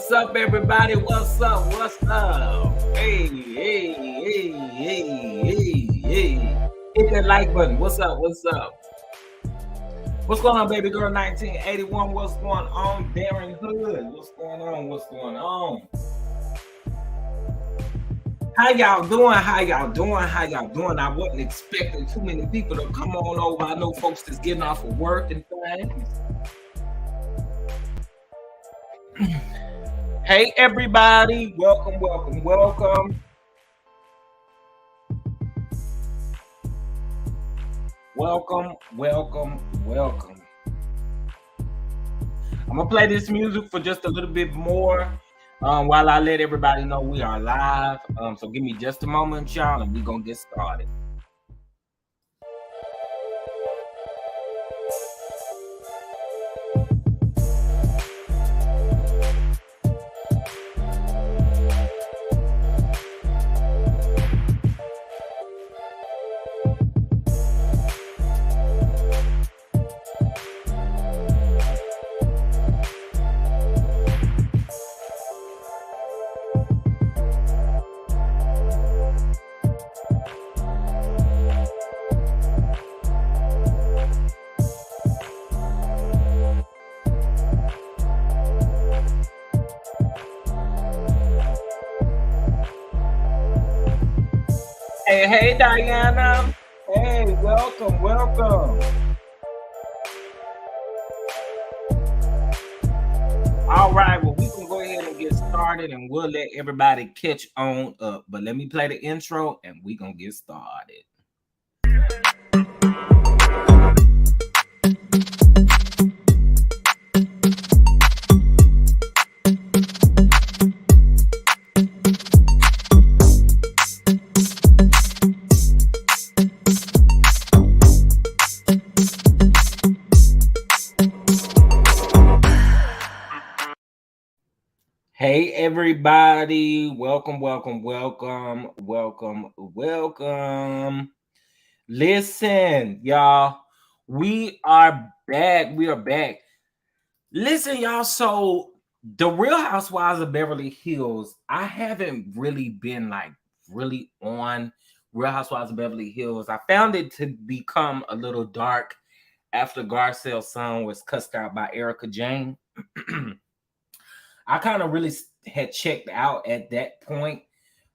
What's up, everybody? What's up? What's up? Hey, hey, hey, hey, hey, hey. Hit that like button. What's up? What's up? What's going on, baby girl 1981? What's going on, Darren Hood? What's going on? What's going on? How y'all doing? How y'all doing? How y'all doing? I wasn't expecting too many people to come on over. I know folks that's getting off of work and things. Hey, everybody. Welcome, welcome, welcome. Welcome, welcome, welcome. I'm going to play this music for just a little bit more while I let everybody know we are live. So give me just a moment, y'all, and we're going to get started. Hey, Diana. Hey, welcome, welcome. All right, well, we can go ahead and get started, and we'll let everybody catch on up. But let me play the intro, and we're going to get started. Hey, everybody. Welcome, welcome, welcome, welcome, welcome. Listen, y'all, we are back. We are back. Listen, y'all, so the Real Housewives of Beverly Hills, I haven't really been really on Real Housewives of Beverly Hills. I found it to become a little dark after Garcelle's son was cussed out by Erica Jane. I kind of really had checked out at that point.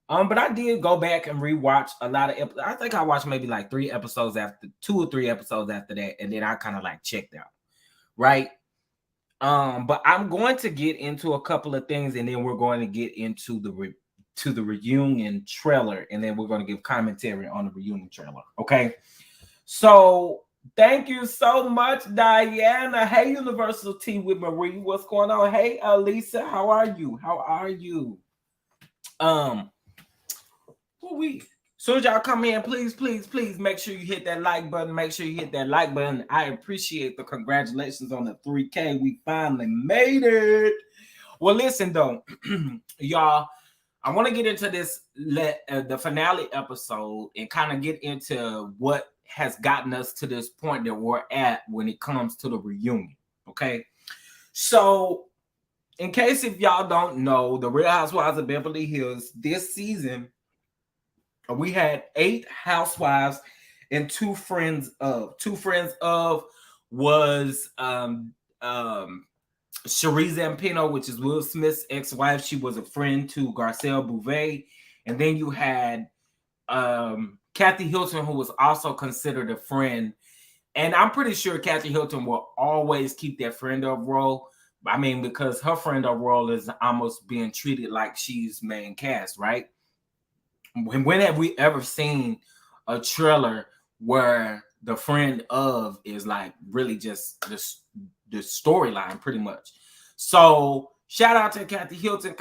But I did go back and rewatch a lot of episodes. I think I watched maybe like 2 or 3 episodes after that, and then I kind of checked out, right? But I'm going to get into a couple of things, and then we're going to get into the reunion trailer, and then we're going to give commentary on the reunion trailer. Okay, so thank you so much, Diana. Hey, Universal T with Marie. What's going on? Hey, Alisa. How are you? How are you? Soon as y'all come in, please make sure you hit that like button. Make sure you hit that like button. I appreciate the congratulations on the 3K. We finally made it. Well, listen though, y'all, I want to get into this the finale episode and kind of get into what has gotten us to this point that we're at when it comes to the reunion. Okay, so in case if y'all don't know, the Real Housewives of Beverly Hills this season, we had 8 housewives and 2 friends of. 2 friends of was Cherie Zampino, which is Will Smith's ex-wife. She was a friend to Garcelle Bouvet. And then you had Kathy Hilton, who was also considered a friend. And I'm pretty sure Kathy Hilton will always keep that friend of role. I mean, because her friend of role is almost being treated like she's main cast, right? When have we ever seen a trailer where the friend of is really just the storyline pretty much? So shout out to Kathy Hilton,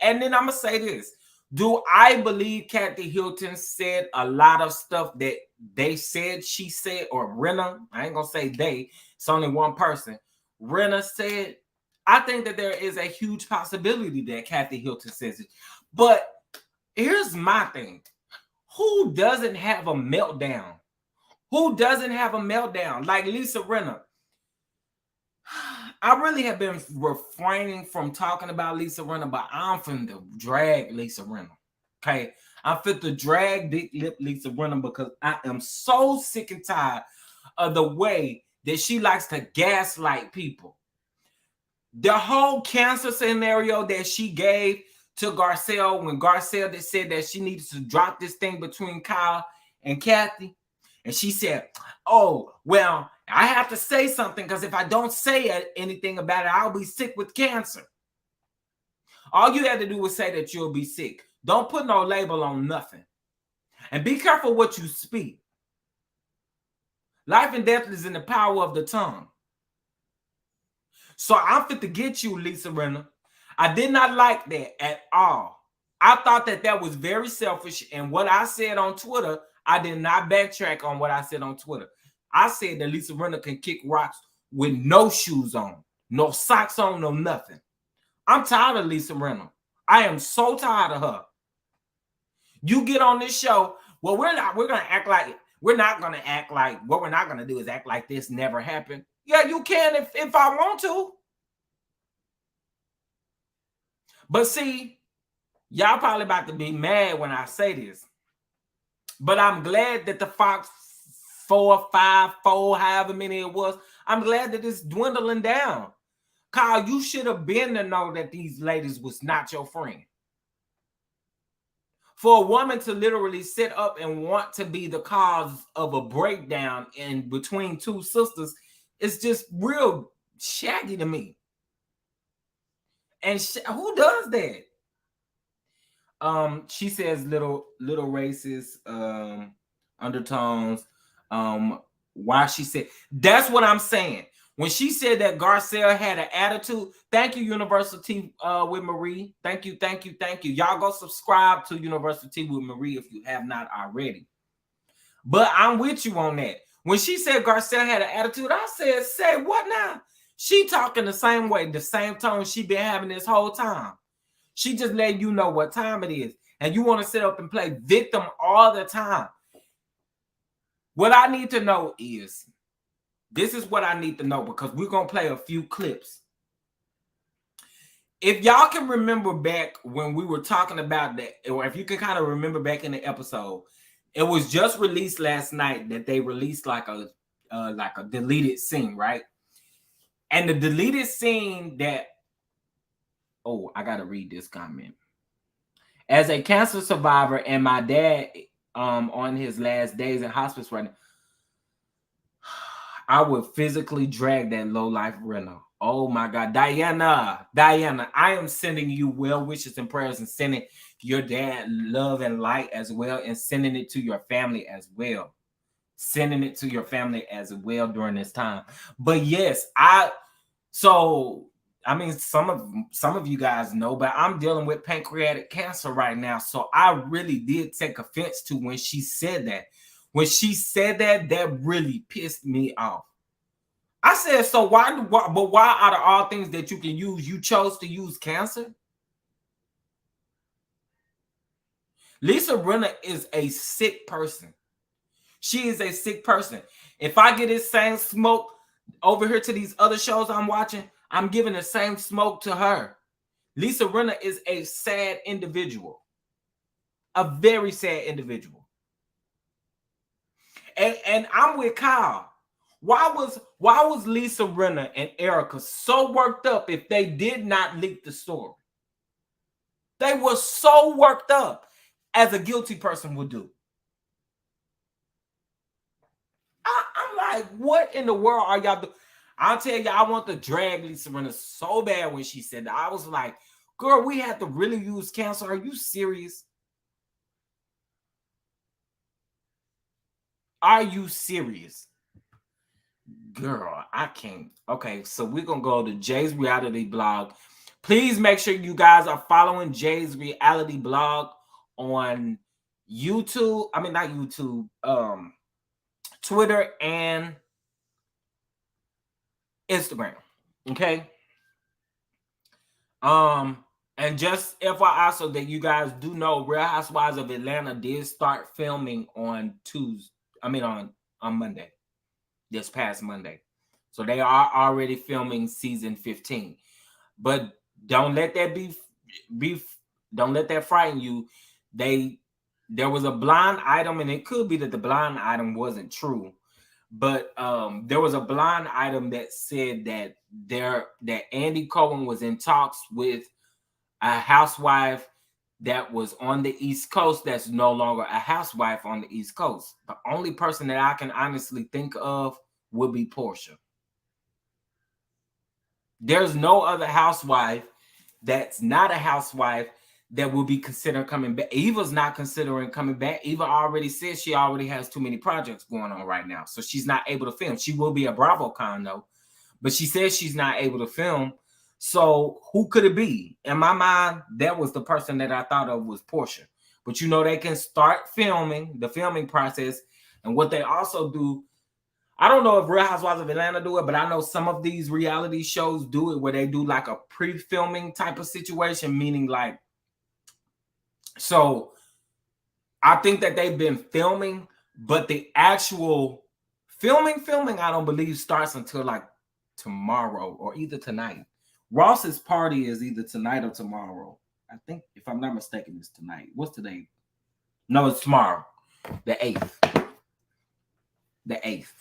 and then I'm gonna say this. Do I believe Kathy Hilton said a lot of stuff that they said she said, or Renna? I ain't gonna say they, it's only one person. Renna said, I think that there is a huge possibility that Kathy Hilton says it. But here's my thing. Who doesn't have a meltdown? Who doesn't have a meltdown? Like Lisa Rinna. I really have been refraining from talking about Lisa Rinna, but I'm finna drag Lisa Rinna. Okay, I'm finna drag Big Lip Lisa Rinna because I am so sick and tired of the way that she likes to gaslight people. The whole cancer scenario that she gave to Garcelle when Garcelle said that she needed to drop this thing between Kyle and Kathy. And she said, oh, well, I have to say something because if I don't say anything about it, I'll be sick with cancer. All you had to do was say that you'll be sick. Don't put no label on nothing. And be careful what you speak. Life and death is in the power of the tongue. So I'm fit to get you, Lisa Rinna. I did not like that at all. I thought that that was very selfish. And what I said on Twitter, I did not backtrack on what I said on Twitter. I said that Lisa Rinna can kick rocks with no shoes on, no socks on, no nothing. I'm tired of Lisa Rinna. I am so tired of her. You get on this show, well, we're not going to act like what we're not going to do is act like this never happened. Yeah, you can if I want to. But see, y'all probably about to be mad when I say this. But I'm glad that the Fox 4, 5, 4, however many it was, I'm glad that it's dwindling down. Kyle, you should have been to know that these ladies was not your friend. For a woman to literally sit up and want to be the cause of a breakdown in between two sisters, it's just real shaggy to me. And who does that? She says little racist undertones. Why she said that's what I'm saying. When she said that Garcelle had an attitude, thank you, University with Marie. Thank you. Y'all go subscribe to University with Marie if you have not already. But I'm with you on that. When she said Garcelle had an attitude, I said, say what now? She talking the same way, the same tone she been having this whole time. She just letting you know what time it is. And you want to sit up and play victim all the time. What I need to know is, this is what I need to know because we're going to play a few clips. If y'all can remember back when we were talking about that, or if you can kind of remember back in the episode, it was just released last night that they released like a deleted scene, right? And the deleted scene that, oh, I got to read this comment. As a cancer survivor and my dad on his last days in hospice right now, I would physically drag that low-life Rinna. Oh my God. Diana, I am sending you well wishes and prayers and sending your dad love and light as well and sending it to your family as well. Sending it to your family as well during this time. But yes, I mean, some of you guys know, but I'm dealing with pancreatic cancer right now. So I really did take offense to when she said that. When she said that, that really pissed me off. I said, so why out of all things that you can use, you chose to use cancer? Lisa Rinna is a sick person. She is a sick person. If I get this same smoke over here to these other shows I'm watching, I'm giving the same smoke to her. Lisa Rinna is a sad individual. A very sad individual. And I'm with Kyle. Why was Lisa Rinna and Erica so worked up if they did not leak the story? They were so worked up as a guilty person would do. I'm like, what in the world are y'all doing? I'll tell you, I want to drag Lisa Rinna so bad when she said that. I was like, girl, we have to really use cancer. Are you serious? Are you serious? Girl, I can't. Okay, so we're going to go to Jay's Reality Blog. Please make sure you guys are following Jay's Reality Blog on YouTube. I mean, not YouTube, Twitter and Instagram. Okay. And just FYI, so that you guys do know, Real Housewives of Atlanta did start filming on Monday. This past Monday. So they are already filming season 15. But don't let that be don't let that frighten you. They There was a blind item, and it could be that the blind item wasn't true, but there was a blind item that said that Andy Cohen was in talks with a housewife that was on the East Coast that's no longer a housewife on the East Coast. The only person that I can honestly think of would be Portia. There's no other housewife that's not a housewife that will be considering coming back. Eva's not considering coming back. Eva already said she already has too many projects going on right now, so she's not able to film. She will be a BravoCon though, but she says she's not able to film. So who could it be? In my mind, that was the person that I thought of was Portia. But you know, they can start filming, the filming process, and what they also do. I don't know if Real Housewives of Atlanta do it, but I know some of these reality shows do it where they do like a pre-filming type of situation, meaning like, so I think that they've been filming, but the actual filming, I don't believe starts until like tomorrow or either tonight. Ross's party is either tonight or tomorrow. I think, if I'm not mistaken, it's tonight. What's today? No, it's tomorrow, the 8th. The 8th.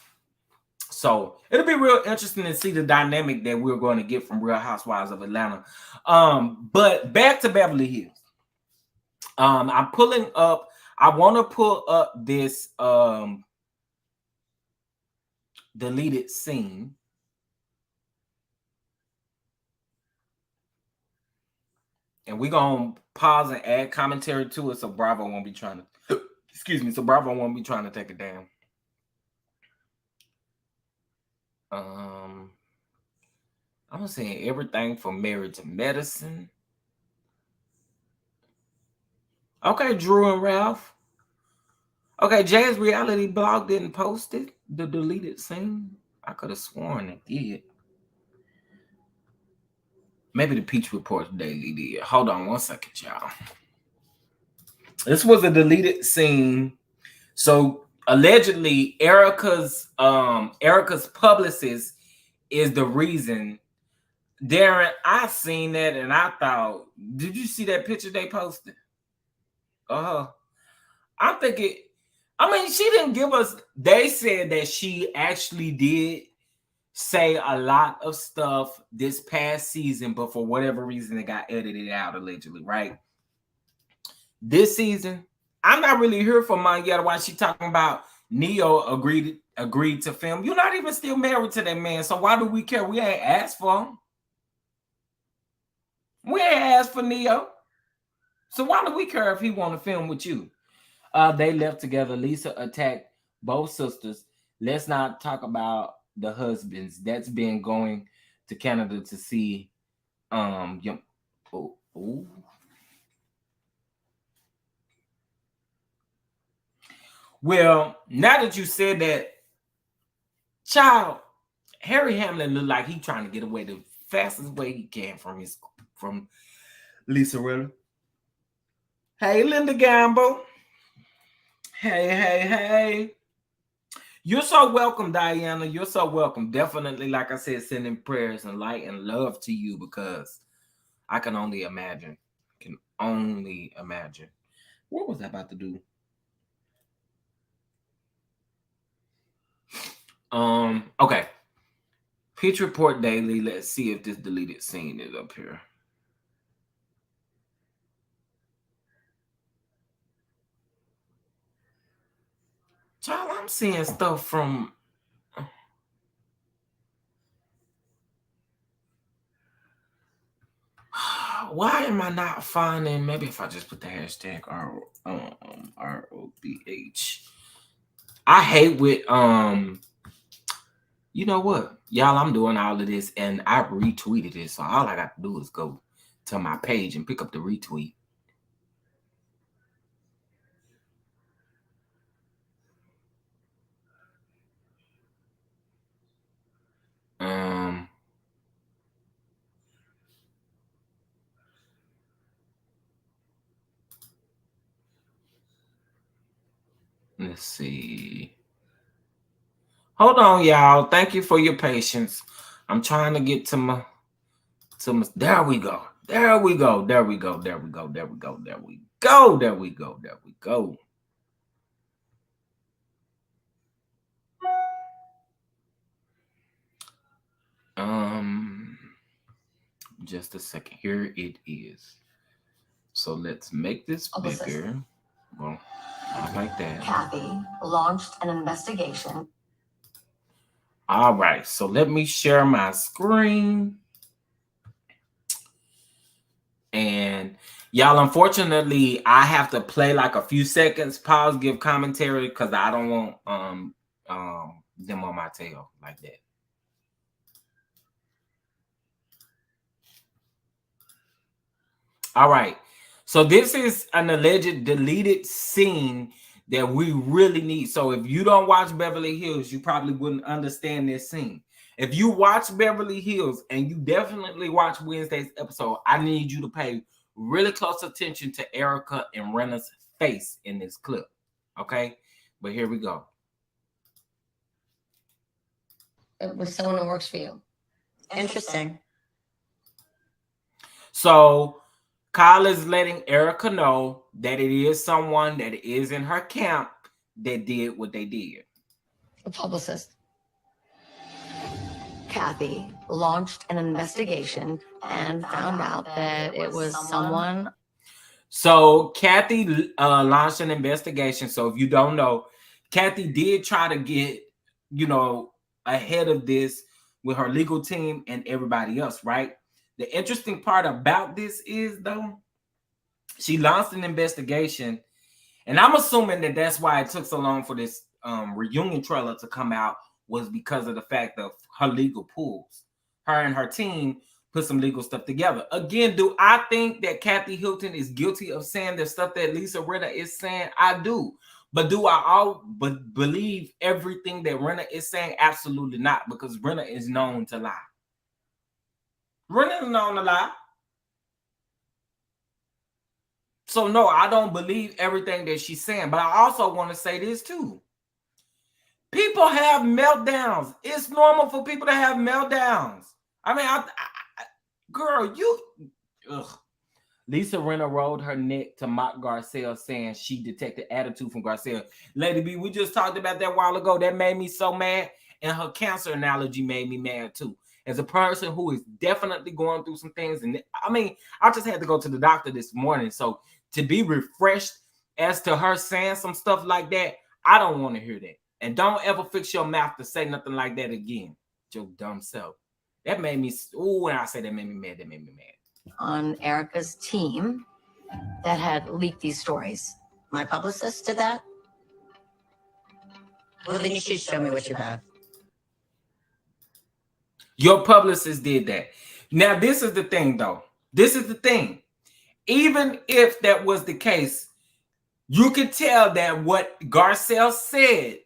So it'll be real interesting to see the dynamic that we're going to get from Real Housewives of Atlanta. But back to Beverly Hills. I'm pulling up. I want to pull up this deleted scene. And we're going to pause and add commentary to it so Bravo won't be trying to, excuse me, so Bravo won't be trying to take it down. I'm saying everything from Married to Medicine. Okay, Drew and Ralph. Okay, Jay's reality blog didn't post it, the deleted scene. I could have sworn it did. Maybe the Peach Report Daily did. Hold on one second, y'all. This was a deleted scene. So allegedly, Erica's publicist is the reason. Darren, I seen that and I thought, did you see that picture they posted? I'm thinking, I mean, she didn't give us, they said that she actually did say a lot of stuff this past season, but for whatever reason, it got edited out allegedly, right? This season, I'm not really here for Monyetta why she talking about Neo agreed to film. You're not even still married to that man, so why do we care? We ain't asked for him. We ain't asked for Neo. So why do we care if he want to film with you? They left together. Lisa attacked both sisters. Let's not talk about the husbands. That's been going to Canada to see young. Oh. Well, now that you said that, child, Harry Hamlin looked like he trying to get away the fastest way he can from Lisa Rinna. Hey, Linda Gamble. Hey. You're so welcome, Diana. You're so welcome. Definitely, like I said, sending prayers and light and love to you because I can only imagine. What was I about to do? Okay. Pitch Report Daily. Let's see if this deleted scene is up here. Child, I'm seeing stuff from. Why am I not finding? Maybe if I just put the hashtag ROBH. I hate with you know what, y'all, I'm doing all of this and I retweeted it, so all I got to do is go to my page and pick up the retweet. Let's see. Hold on, y'all. Thank you for your patience. I'm trying to get to my there we go. There we go. There we go. There we go. There we go. There we go. There we go. There we go. Just a second. Here it is. So let's make this bigger. Well, I like that. Kathy launched an investigation. All right, so let me share my screen. And y'all, unfortunately, I have to play like a few seconds, pause, give commentary, because I don't want them on my tail like that. All right. So this is an alleged deleted scene that we really need. So if you don't watch Beverly Hills, you probably wouldn't understand this scene. If you watch Beverly Hills and you definitely watch Wednesday's episode, I need you to pay really close attention to Erica and Rena's face in this clip. Okay? But here we go. It was someone who works for you. Interesting. So Kyle is letting Erica know that it is someone that is in her camp that did what they did. A publicist. Kathy launched an investigation and found out that it was someone. So Kathy launched an investigation. So if you don't know, Kathy did try to get, ahead of this with her legal team and everybody else, right? The interesting part about this is, though, she launched an investigation, and I'm assuming that that's why it took so long for this reunion trailer to come out, was because of the fact of her legal pools. Her and her team put some legal stuff together. Again, do I think that Kathy Hilton is guilty of saying the stuff that Lisa Rinna is saying? I do. But do I believe everything that Rinna is saying? Absolutely not, because Rinna is known to lie. Rinna is known to lie. So no, I don't believe everything that she's saying. But I also want to say this too. People have meltdowns. It's normal for people to have meltdowns. I mean, girl, Lisa Rinna rolled her neck to mock Garcelle, saying she detected attitude from Garcelle. Lady B, we just talked about that a while ago. That made me so mad. And her cancer analogy made me mad too. As a person who is definitely going through some things. And I mean, I just had to go to the doctor this morning. So to be refreshed as to her saying some stuff like that, I don't want to hear that. And don't ever fix your mouth to say nothing like that again. Your dumb self. That made me, when I say that made me mad, that made me mad. On Erica's team that had leaked these stories. My publicist did that? Well, then you should show me what you have. Your publicist did that. Now, this is the thing, though. This is the thing. Even if that was the case, you could tell that what Garcelle said,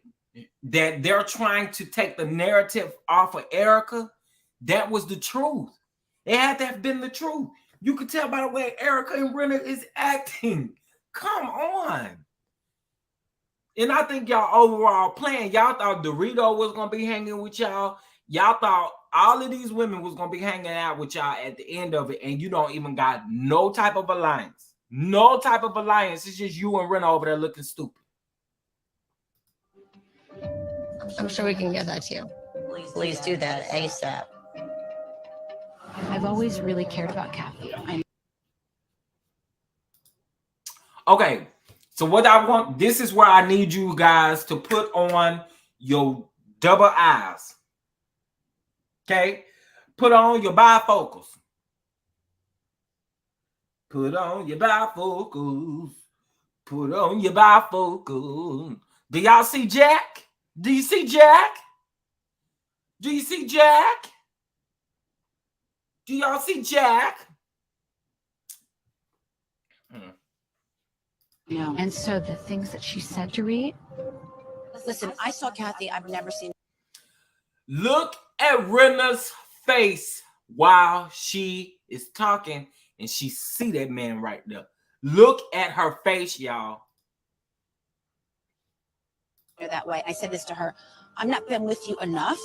that they're trying to take the narrative off of Erica, that was the truth. It had to have been the truth. You could tell by the way Erica and Rinna is acting. Come on. And I think y'all overall playing. Y'all thought Dorito was going to be hanging with y'all. Y'all thought all of these women was going to be hanging out with y'all at the end of it. And you don't even got no type of alliance. No type of alliance. It's just you and Rinna over there looking stupid. I'm sure we can get that to you. Please do that ASAP. I've always really cared about Kathy. Okay, so what I want, this is where I need you guys to put on your double eyes. Okay, put on your bifocals. Put on your bifocals. Put on your bifocals. Do y'all see Jack? Do you see Jack? Do you see Jack? Do y'all see Jack? No. And so the things that she said to Reed. Listen, I saw Kathy. I've never seen. Look at Rinna's face while she is talking, and she see that man right there. Look at her face, y'all. that way. I said this to her. I'm not been with you enough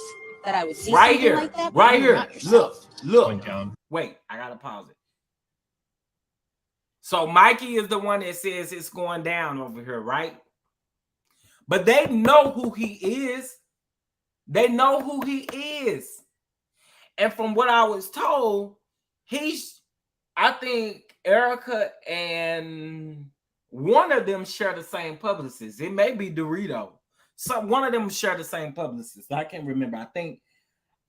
that I would see right something here, like that. right You're here. not yourself. Look. Wait, I gotta pause it. So Mikey is the one that says it's going down over here, right? But they know who he is. They know who he is. And from what I was told, I think Erica and one of them share the same publicist. It may be Dorito. So one of them share the same publicist. I can't remember. I think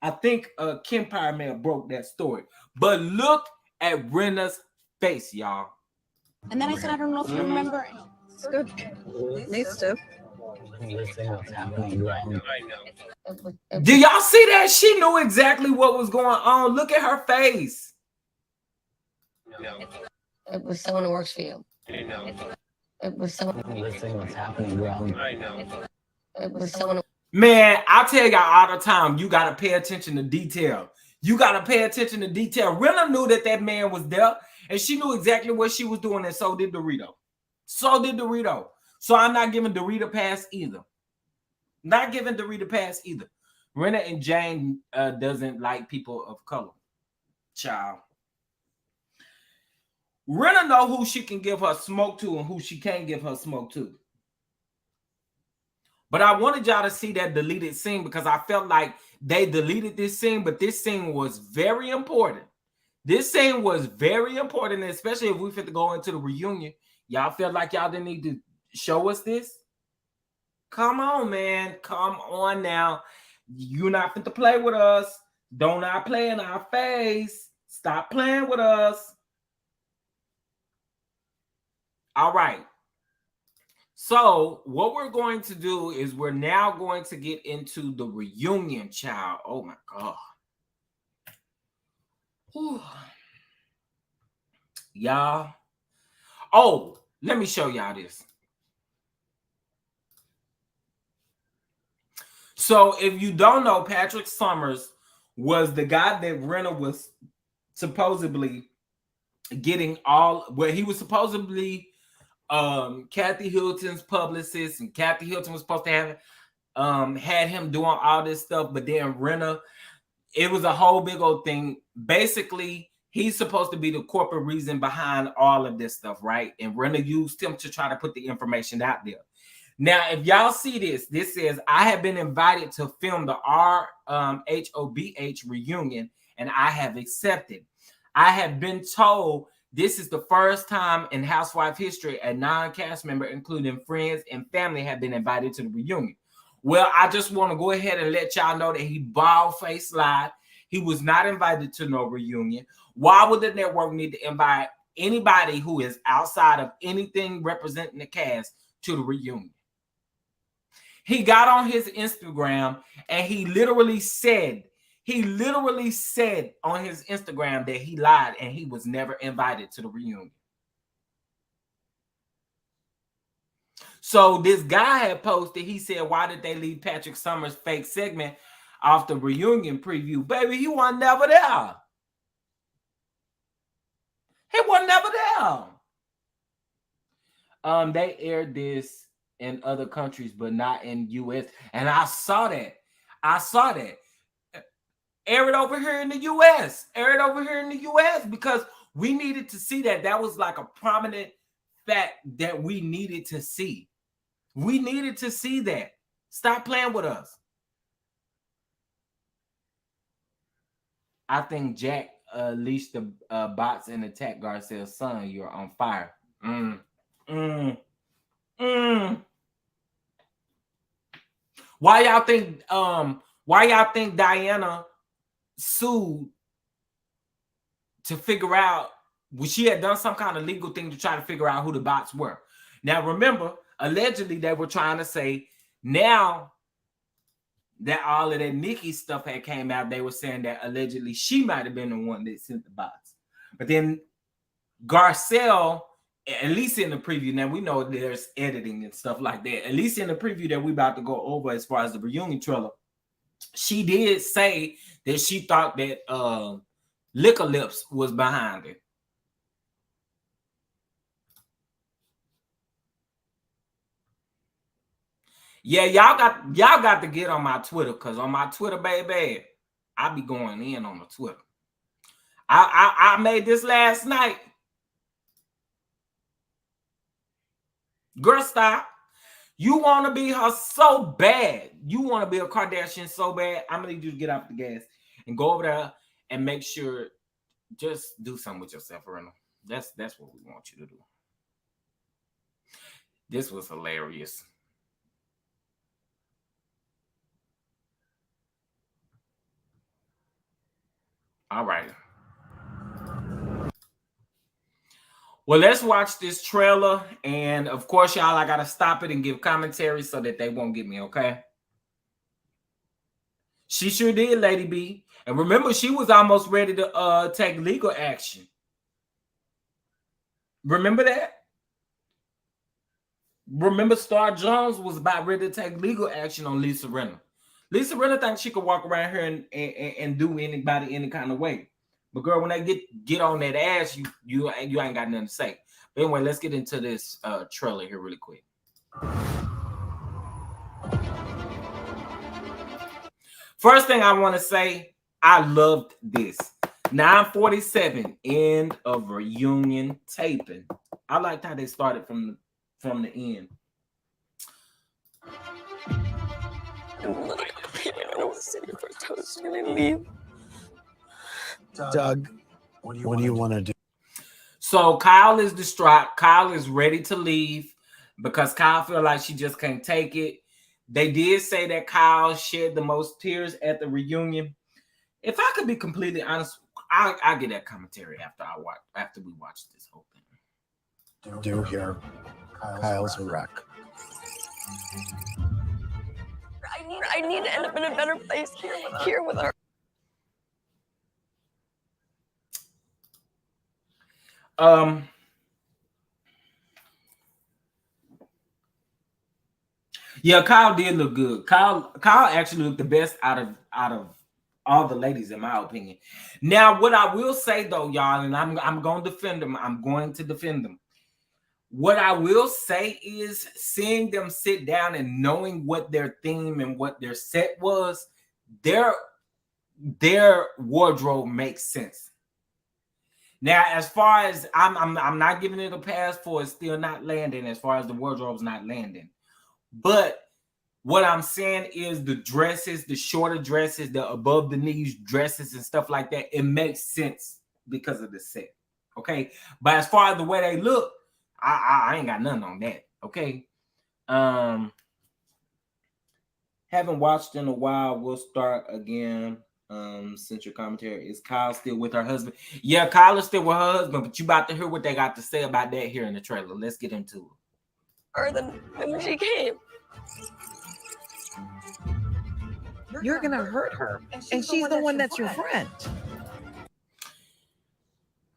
Kempire may have broke that story. But look at Rena's face, y'all. And then I said, I don't know if you remember. It's good. Needs to. Do y'all see that? She knew exactly what was going on. Look at her face. It was someone who works for you. It was someone. What's happening, bro? It was someone. Man, I tell y'all all the time, you gotta pay attention to detail. You gotta pay attention to detail. Rena knew that man was there, and she knew exactly what she was doing, and so did Dorito. So did Dorito. So I'm not giving Dorito pass either. Not giving Dorito pass either. Rena and Jane doesn't like people of color. Child. Rena know who she can give her smoke to and who she can't give her smoke to. But I wanted y'all to see that deleted scene because I felt like they deleted this scene, but this scene was very important. This scene was very important, especially if we fit to go into the reunion. Y'all felt like y'all didn't need to show us this? Come on, man. Come on now. You're not fit to play with us. Don't not play in our face. Stop playing with us. All right. So what we're going to do is we're now going to get into the reunion, child. Oh, my God. Whew. Y'all. Oh, let me show y'all this. So if you don't know, Patrick Summers was the guy that Rena was supposedly getting he was supposedly Kathy Hilton's publicist, and Kathy Hilton was supposed to have had him doing all this stuff, but then Rena, it was a whole big old thing. Basically, he's supposed to be the corporate reason behind all of this stuff, right? And Rena used him to try to put the information out there. Now, if y'all see this says, I have been invited to film the RHOBH reunion, and I have accepted. I have been told this is the first time in Housewife history a non-cast member, including friends and family, have been invited to the reunion. Well, I just want to go ahead and let y'all know that he bald-faced lied. He was not invited to no reunion. Why would the network need to invite anybody who is outside of anything representing the cast to the reunion? He got on his Instagram and he literally said on his Instagram that he lied and he was never invited to the reunion. So this guy had posted, he said, why did they leave Patrick Summers' fake segment off the reunion preview? Baby, he wasn't never there. He wasn't never there. They aired this in other countries, but not in US. And I saw that. Air it over here in the US. Because we needed to see that. That was like a prominent fact that we needed to see. We needed to see that. Stop playing with us. I think Jack leashed the bots and attacked Garcelle's son. You're on fire. Why y'all think Diana sued to figure out, well, she had done some kind of legal thing to try to figure out who the bots were? Now remember, allegedly they were trying to say, now that all of that Nikki stuff had came out, they were saying that allegedly she might have been the one that sent the bots. But then Garcelle, at least in the preview, now we know there's editing and stuff like that. At least in the preview that we about to go over as far as the reunion trailer, she did say that she thought that Liquor Lips was behind it. Yeah, y'all got to get on my Twitter, because on my Twitter, baby, I be going in on the Twitter. I made this last night. Girl, stop. You want to be her so bad. You want to be a Kardashian so bad. I'm going to need you to get off the gas and go over there and make sure, just do something with yourself, Rena. That's what we want you to do. This was hilarious. All right. Well, let's watch this trailer. And of course, y'all, I got to stop it and give commentary so that they won't get me, okay? She sure did, Lady B. And remember, she was almost ready to take legal action. Remember that? Remember, Star Jones was about ready to take legal action on Lisa Rinna. Lisa Rinna thinks she could walk around here and do anybody any kind of way. But girl, when they get on that ass, you ain't got nothing to say. But anyway, let's get into this trailer here really quick. First thing I want to say, I loved this. 9:47, end of reunion taping. I liked how they started from the end. Doug, what do you want to do? So Kyle is distraught. Kyle is ready to leave because Kyle feels like she just can't take it. They did say that Kyle shed the most tears at the reunion. If I could be completely honest, I get that commentary after we watch this whole thing. Do here. Kyle's a wreck. I need to end up in a better place here with her. Yeah, Kyle did look good. Kyle actually looked the best out of all the ladies, in my opinion. Now, what I will say though, y'all, and I'm going to defend them. I'm going to defend them. What I will say is seeing them sit down and knowing what their theme and what their set was, their wardrobe makes sense. Now, as far as I'm not giving it a pass for it's still not landing as far as the wardrobe's not landing. But what I'm saying is the dresses, the shorter dresses, the above the knees dresses and stuff like that, it makes sense because of the set. Okay. But as far as the way they look, I ain't got nothing on that. Okay. Haven't watched in a while. We'll start again. Since your commentary, is Kyle still with her husband? Yeah, Kyle is still with her husband, but you about to hear what they got to say about that here in the trailer. Let's get into it. Or than when she came. You're gonna hurt her, and she's the one that's your friend.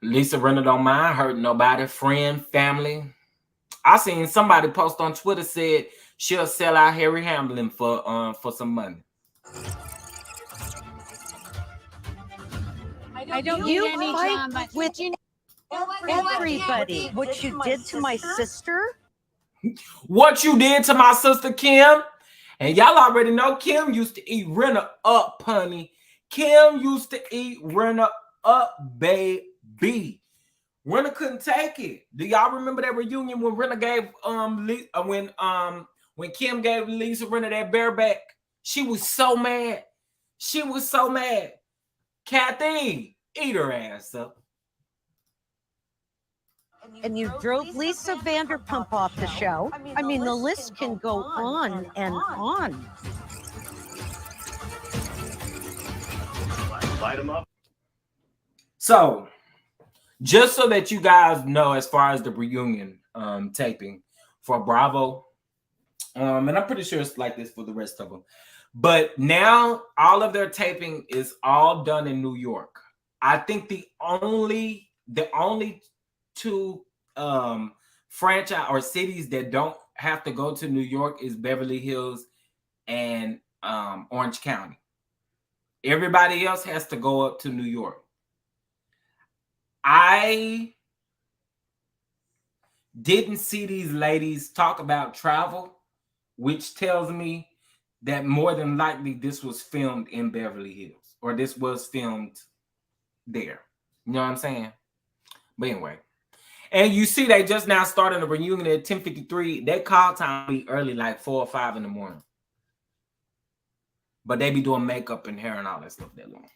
Lisa Rinna don't mind hurting nobody, friend, family. I seen somebody post on Twitter said she'll sell out Harry Hamlin for some money. I don't You need any fight drama. with everybody. What you did to my sister? What you did to my sister Kim? And y'all already know Kim used to eat Rinna up, honey. Kim used to eat Rinna up, baby. Rinna couldn't take it. Do y'all remember that reunion when Rinna gave when Kim gave Lisa Rinna that bareback? She was so mad. She was so mad. Kathy, eat her ass up. And you drove Lisa Vanderpump off the show. I mean, the list can go on and on. Light them up. So, just so that you guys know, as far as the reunion taping for Bravo, and I'm pretty sure it's like this for the rest of them. But now all of their taping is all done in New York. I think the only two franchise or cities that don't have to go to New York is Beverly Hills and Orange County. Everybody else has to go up to New York. I didn't see these ladies talk about travel which tells me that more than likely this was filmed in Beverly Hills, or this was filmed there. You know what I'm saying? But anyway. And you see they just now starting a reunion at 10:53. They call time be early, like 4 or 5 in the morning. But they be doing makeup and hair and all that stuff that long.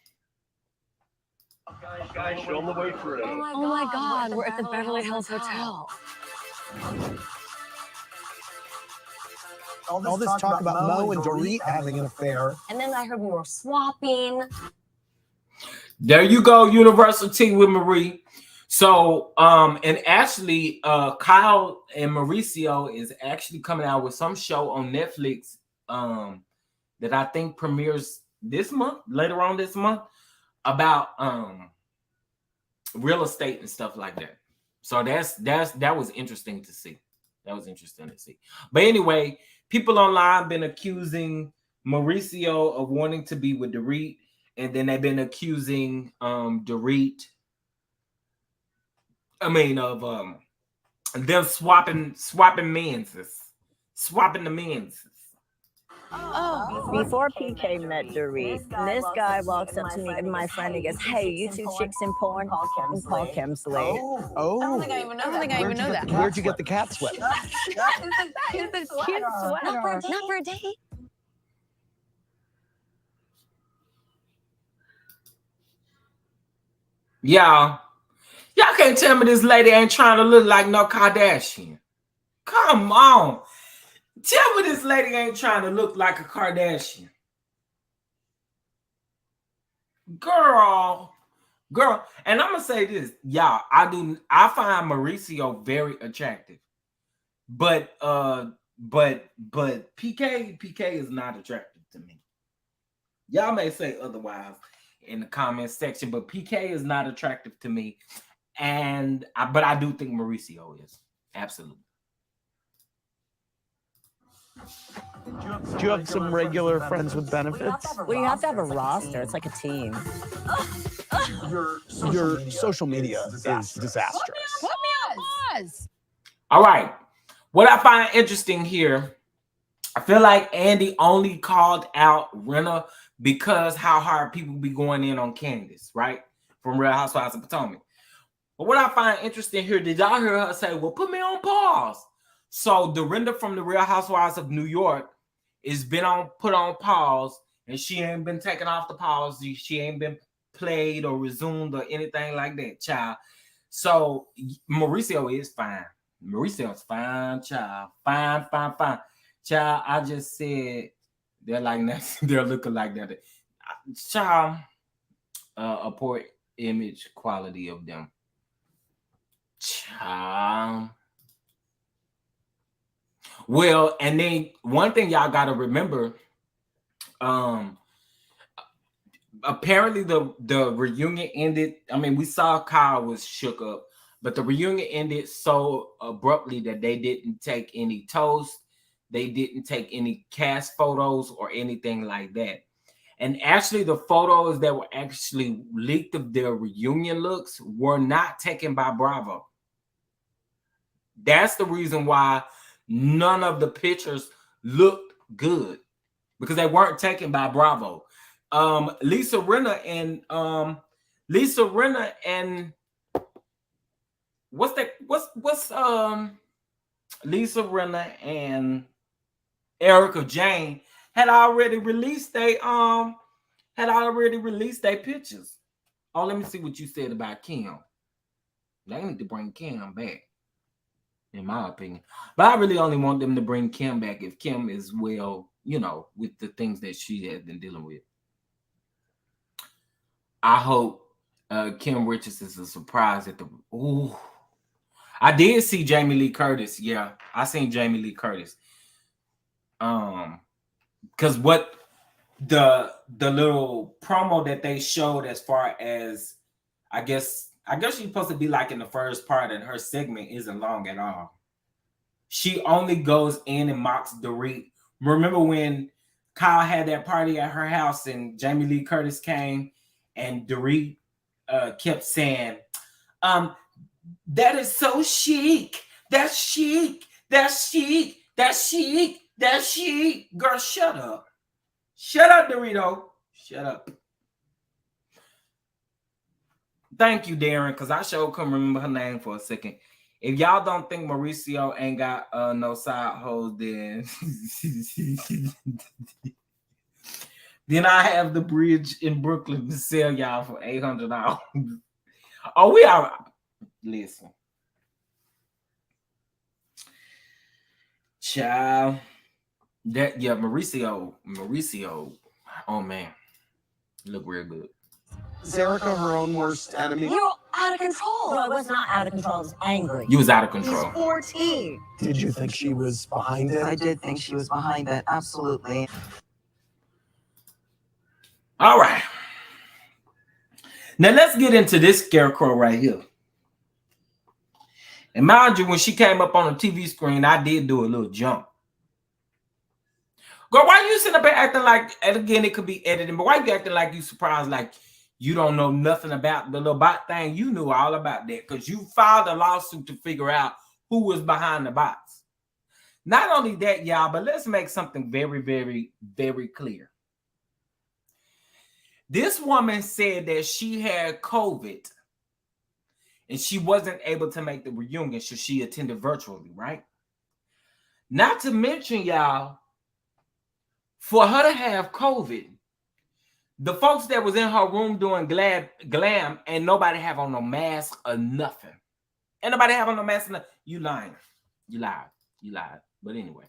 Guys, show them the way through. Oh my God, we're at the Beverly Hills Hotel. All this talk about Mo and Dorit having an affair. And then I heard we were swapping. There you go, Universal T with Marie. So, and actually, Kyle and Mauricio is actually coming out with some show on Netflix that I think premieres this month, later on this month, about real estate and stuff like that. So that was interesting to see. That was interesting to see. But anyway, people online been accusing Mauricio of wanting to be with Dorit, and then they've been accusing Dorit. Of them swapping menses, swapping the menses. Before PK met Dorit, this guy walks up to me and my friend, he goes, "Hey, you two chicks in porn?" Paul Kemsley. Oh. I don't think I even know that. Where'd you get the cat sweater? It's a cute sweater. Not for a date. Y'all can't tell me this lady ain't trying to look like no Kardashian. Come on. Tell me this lady ain't trying to look like a Kardashian. Girl. And I'm gonna say this, y'all. I find Mauricio very attractive. But PK is not attractive to me. Y'all may say otherwise in the comment section, but PK is not attractive to me. But I do think Mauricio is. Absolutely. Do you have some regular friends with benefits? Well, you have to have a roster. It's like a team. Your social media is disastrous. Put me on pause. All right. What I find interesting here, I feel like Andy only called out Renna because how hard people be going in on Candace, right? From Real Housewives of Potomac. But what I find interesting here, did y'all hear her say, well, put me on pause? So Dorinda from the Real Housewives of New York is put on pause, and she ain't been taken off the pause. She ain't been played or resumed or anything like that, child. So Mauricio is fine. Mauricio's fine, child. Fine. Child, I just said they're like that. They're looking like that. Child, a poor image quality of them. Child. Well, and then one thing y'all got to remember, apparently the reunion ended. I mean, we saw Kyle was shook up, but the reunion ended so abruptly that they didn't take any toast. They didn't take any cast photos or anything like that. And actually, the photos that were actually leaked of their reunion looks were not taken by Bravo. That's the reason why none of the pictures looked good, because they weren't taken by Bravo. Lisa Rinna and Lisa Rinna and Erica Jane had already released their pictures. Oh, let me see what you said about Kim. They need to bring Kim back, in my opinion. But I really only want them to bring Kim back if Kim is well, with the things that she has been dealing with. I hope Kim Richards is a surprise at the. Ooh, I did see Jamie Lee Curtis. Yeah, I seen Jamie Lee Curtis. Because what the little promo that they showed, as far as I guess she's supposed to be like in the first part, and her segment isn't long at all. She only goes in and mocks Dorit. Remember when Kyle had that party at her house and Jamie Lee Curtis came and Dorit kept saying, that is so chic. That's chic. That's chic. That's chic. that she, girl, shut up. Shut up, Dorito. Shut up. Thank you, Darren, because I sure couldn't remember her name for a second. If y'all don't think Mauricio ain't got no side hoes, then then I have the bridge in Brooklyn to sell y'all for $800. Oh, we are. Listen, child. That Mauricio. Oh man, look real good. Is Erica her own worst enemy? You're out of control. No, I was not out of control. I was angry. You was out of control. 14. Did you think she was behind it? I did think she was behind it, absolutely. All right. Now let's get into this scarecrow right here. And mind you, when she came up on the TV screen, I did do a little jump. Girl, why you sitting up here acting like, and again, it could be editing, but why you acting like you surprised, like you don't know nothing about the little bot thing? You knew all about that because you filed a lawsuit to figure out who was behind the bots. Not only that, y'all, but let's make something very, very, very clear. This woman said that she had COVID and she wasn't able to make the reunion, so she attended virtually, right? Not to mention, y'all, for her to have COVID, the folks that was in her room doing glam and nobody have on no mask or nothing. And nobody have on no mask or nothing. You lying. You lied. You lied. But anyway.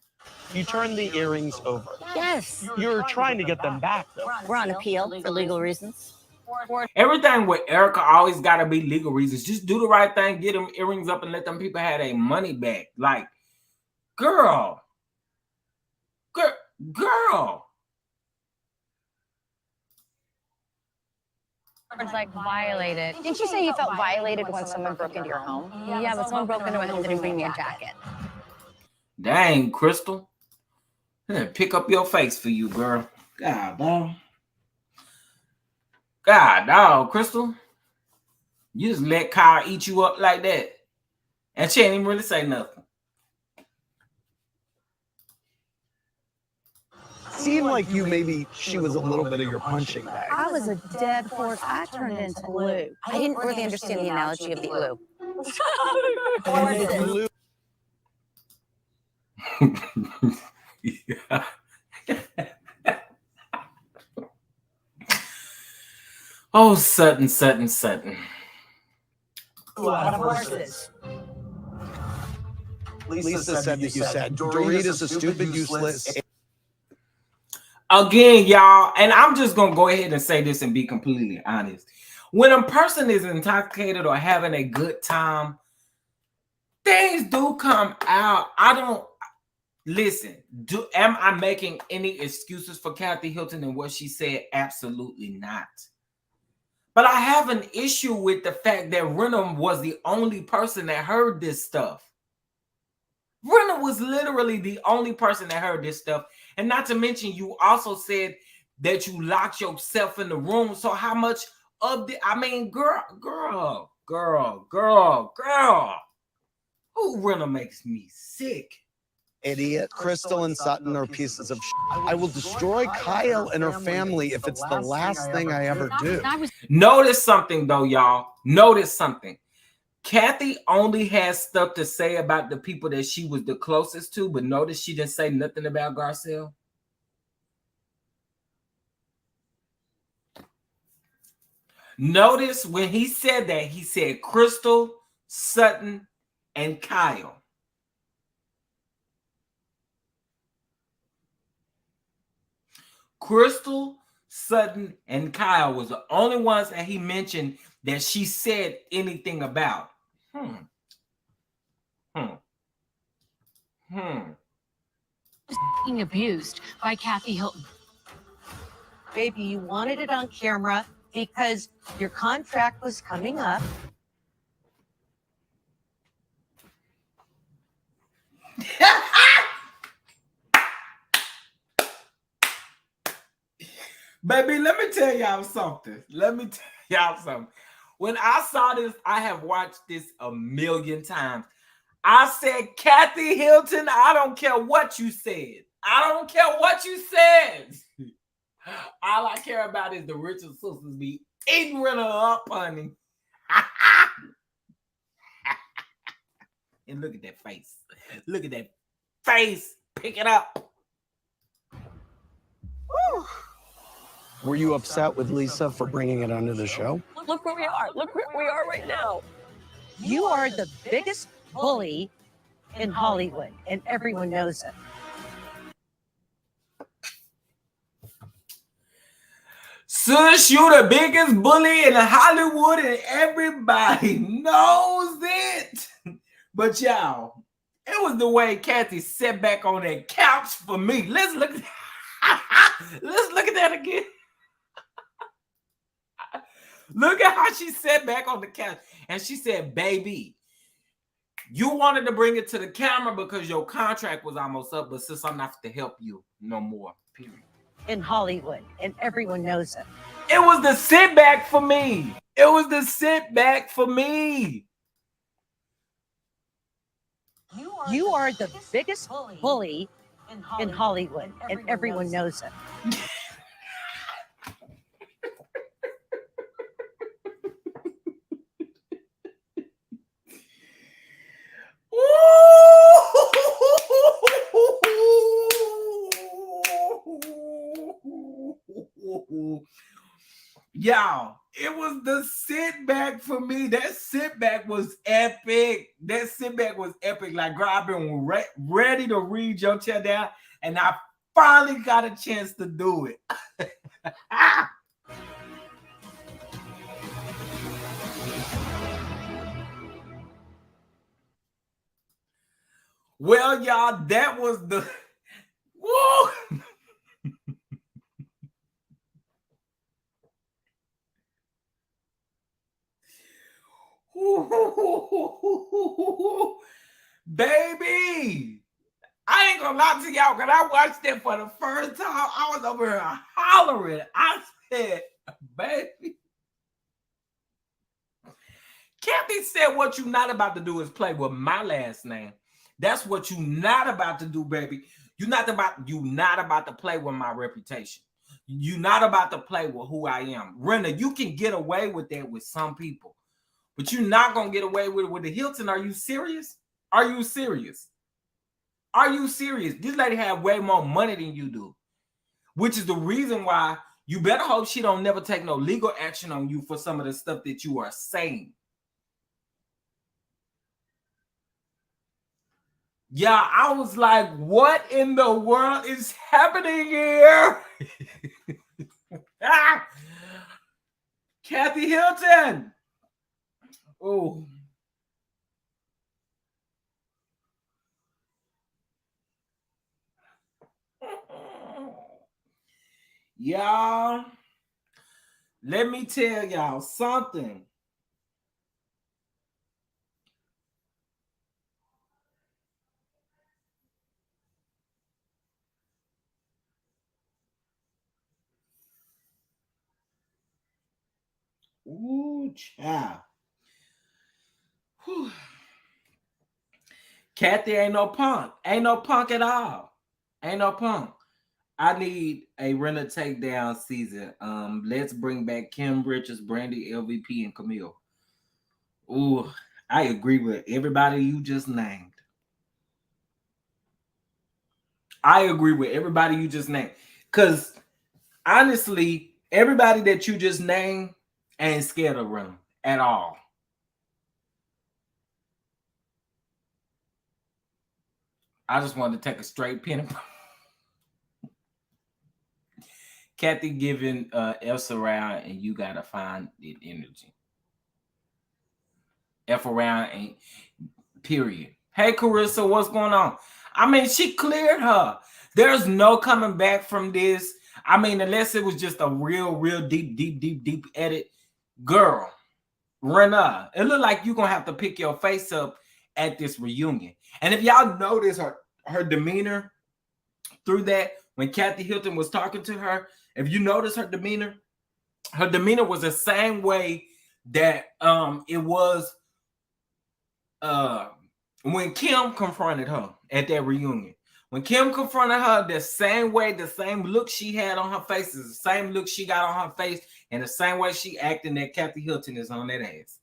You turned the earrings over. Yes. You're trying to get them back, though. We're on appeal for legal reasons. Everything with Erica always got to be legal reasons. Just do the right thing, get them earrings up, and let them people have their money back. Like, girl. It's like violated. Didn't you say you felt violated when someone broke into your home? Yeah, but someone broke into my home and didn't bring me a jacket. Dang, Crystal. Pick up your face for you, girl. God, dog. God, dog, Crystal. You just let Kyle eat you up like that. And she ain't even really say nothing. Seemed like she was a little bit of your punching bag. I was a dead horse. I turned into glue. I didn't really understand the analogy of the glue. Yeah. Oh, Sutton. A lot of horses. Lisa said that you said Dorita's a stupid, useless. Again, y'all, and I'm just going to go ahead and say this and be completely honest. When a person is intoxicated or having a good time, things do come out. I don't, listen, am I making any excuses for Kathy Hilton and what she said? Absolutely not. But I have an issue with the fact that Renham was the only person that heard this stuff. Renham was literally the only person that heard this stuff. And not to mention, you also said that you locked yourself in the room. So how much of the, I mean, girl. Who Renham makes me sick. Idiot. Crystal and Sutton are pieces of shit. I will destroy Kyle and her family if it's the last thing I ever do. Notice something, though, y'all. Notice something. Kathy only has stuff to say about the people that she was the closest to, but notice she didn't say nothing about Garcelle. Notice when he said that, he said Crystal, Sutton, and Kyle. Crystal, Sutton, and Kyle was the only ones that he mentioned that she said anything about. Being abused by Kathy Hilton. Baby, you wanted it on camera because your contract was coming up. Baby, let me tell y'all something. When I saw this, I have watched this a million times. I said, Kathy Hilton, I don't care what you said. I don't care what you said. All I care about is the Richard sisters be eating Renner up, honey. And look at that face. Look at that face. Pick it up. Were you upset with Lisa for bringing it onto the show? Look where we are. Look where we are right now. You are the biggest bully in Hollywood, and everyone knows it. Sis, you the biggest bully in Hollywood and everybody knows it. But y'all, it was the way Kathy sat back on that couch for me. Let's look at that again. Look at how she sat back on the couch. And she said, baby, you wanted to bring it to the camera because your contract was almost up, but sis, I'm not to help you no more, period. In Hollywood, and everyone knows it. It was the sit back for me. It was the sit back for me. You are the biggest bully in Hollywood, and everyone knows it. Y'all, it was the sit back for me. That sit back was epic. That sit back was epic. Like, girl, I've been ready to read your chair down, and I finally got a chance to do it. Well, y'all, that was the woo. Baby, I ain't gonna lie to y'all, because I watched it for the first time. I was over here hollering. I said, baby. Kathy said, what you not about to do is play with my last name. That's what you not about to do, baby. You not about to play with my reputation. You not about to play with who I am. Renna, you can get away with that with some people, but you're not gonna get away with it with the Hilton. Are you serious? Are you serious? Are you serious? This lady have way more money than you do, which is the reason why you better hope she don't never take no legal action on you for some of the stuff that you are saying. Yeah, I was like, what in the world is happening here? Kathy Hilton. Oh. Y'all, let me tell y'all something. Ooh, child. Whew. Kathy ain't no punk. Ain't no punk at all. Ain't no punk. I need a Renner takedown season. Let's bring back Kim Richards, Brandy, LVP, and Camille. Ooh, I agree with everybody you just named. I agree with everybody you just named. Because honestly, everybody that you just named ain't scared of Renner at all. I just wanted to take a straight pen. Kathy giving F around, and you gotta find it energy. F around ain't period. Hey Carissa, what's going on? I mean, she cleared her. There's no coming back from this. I mean, unless it was just a real deep edit. Girl, Renna, it looked like you're gonna have to pick your face up at this reunion. And if y'all notice her demeanor through that, when Kathy Hilton was talking to her, if you notice her demeanor was the same way that it was when Kim confronted her at that reunion. When Kim confronted her, the same way, the same look she had on her face is the same look she got on her face, and the same way she acting that Kathy Hilton is on that ass.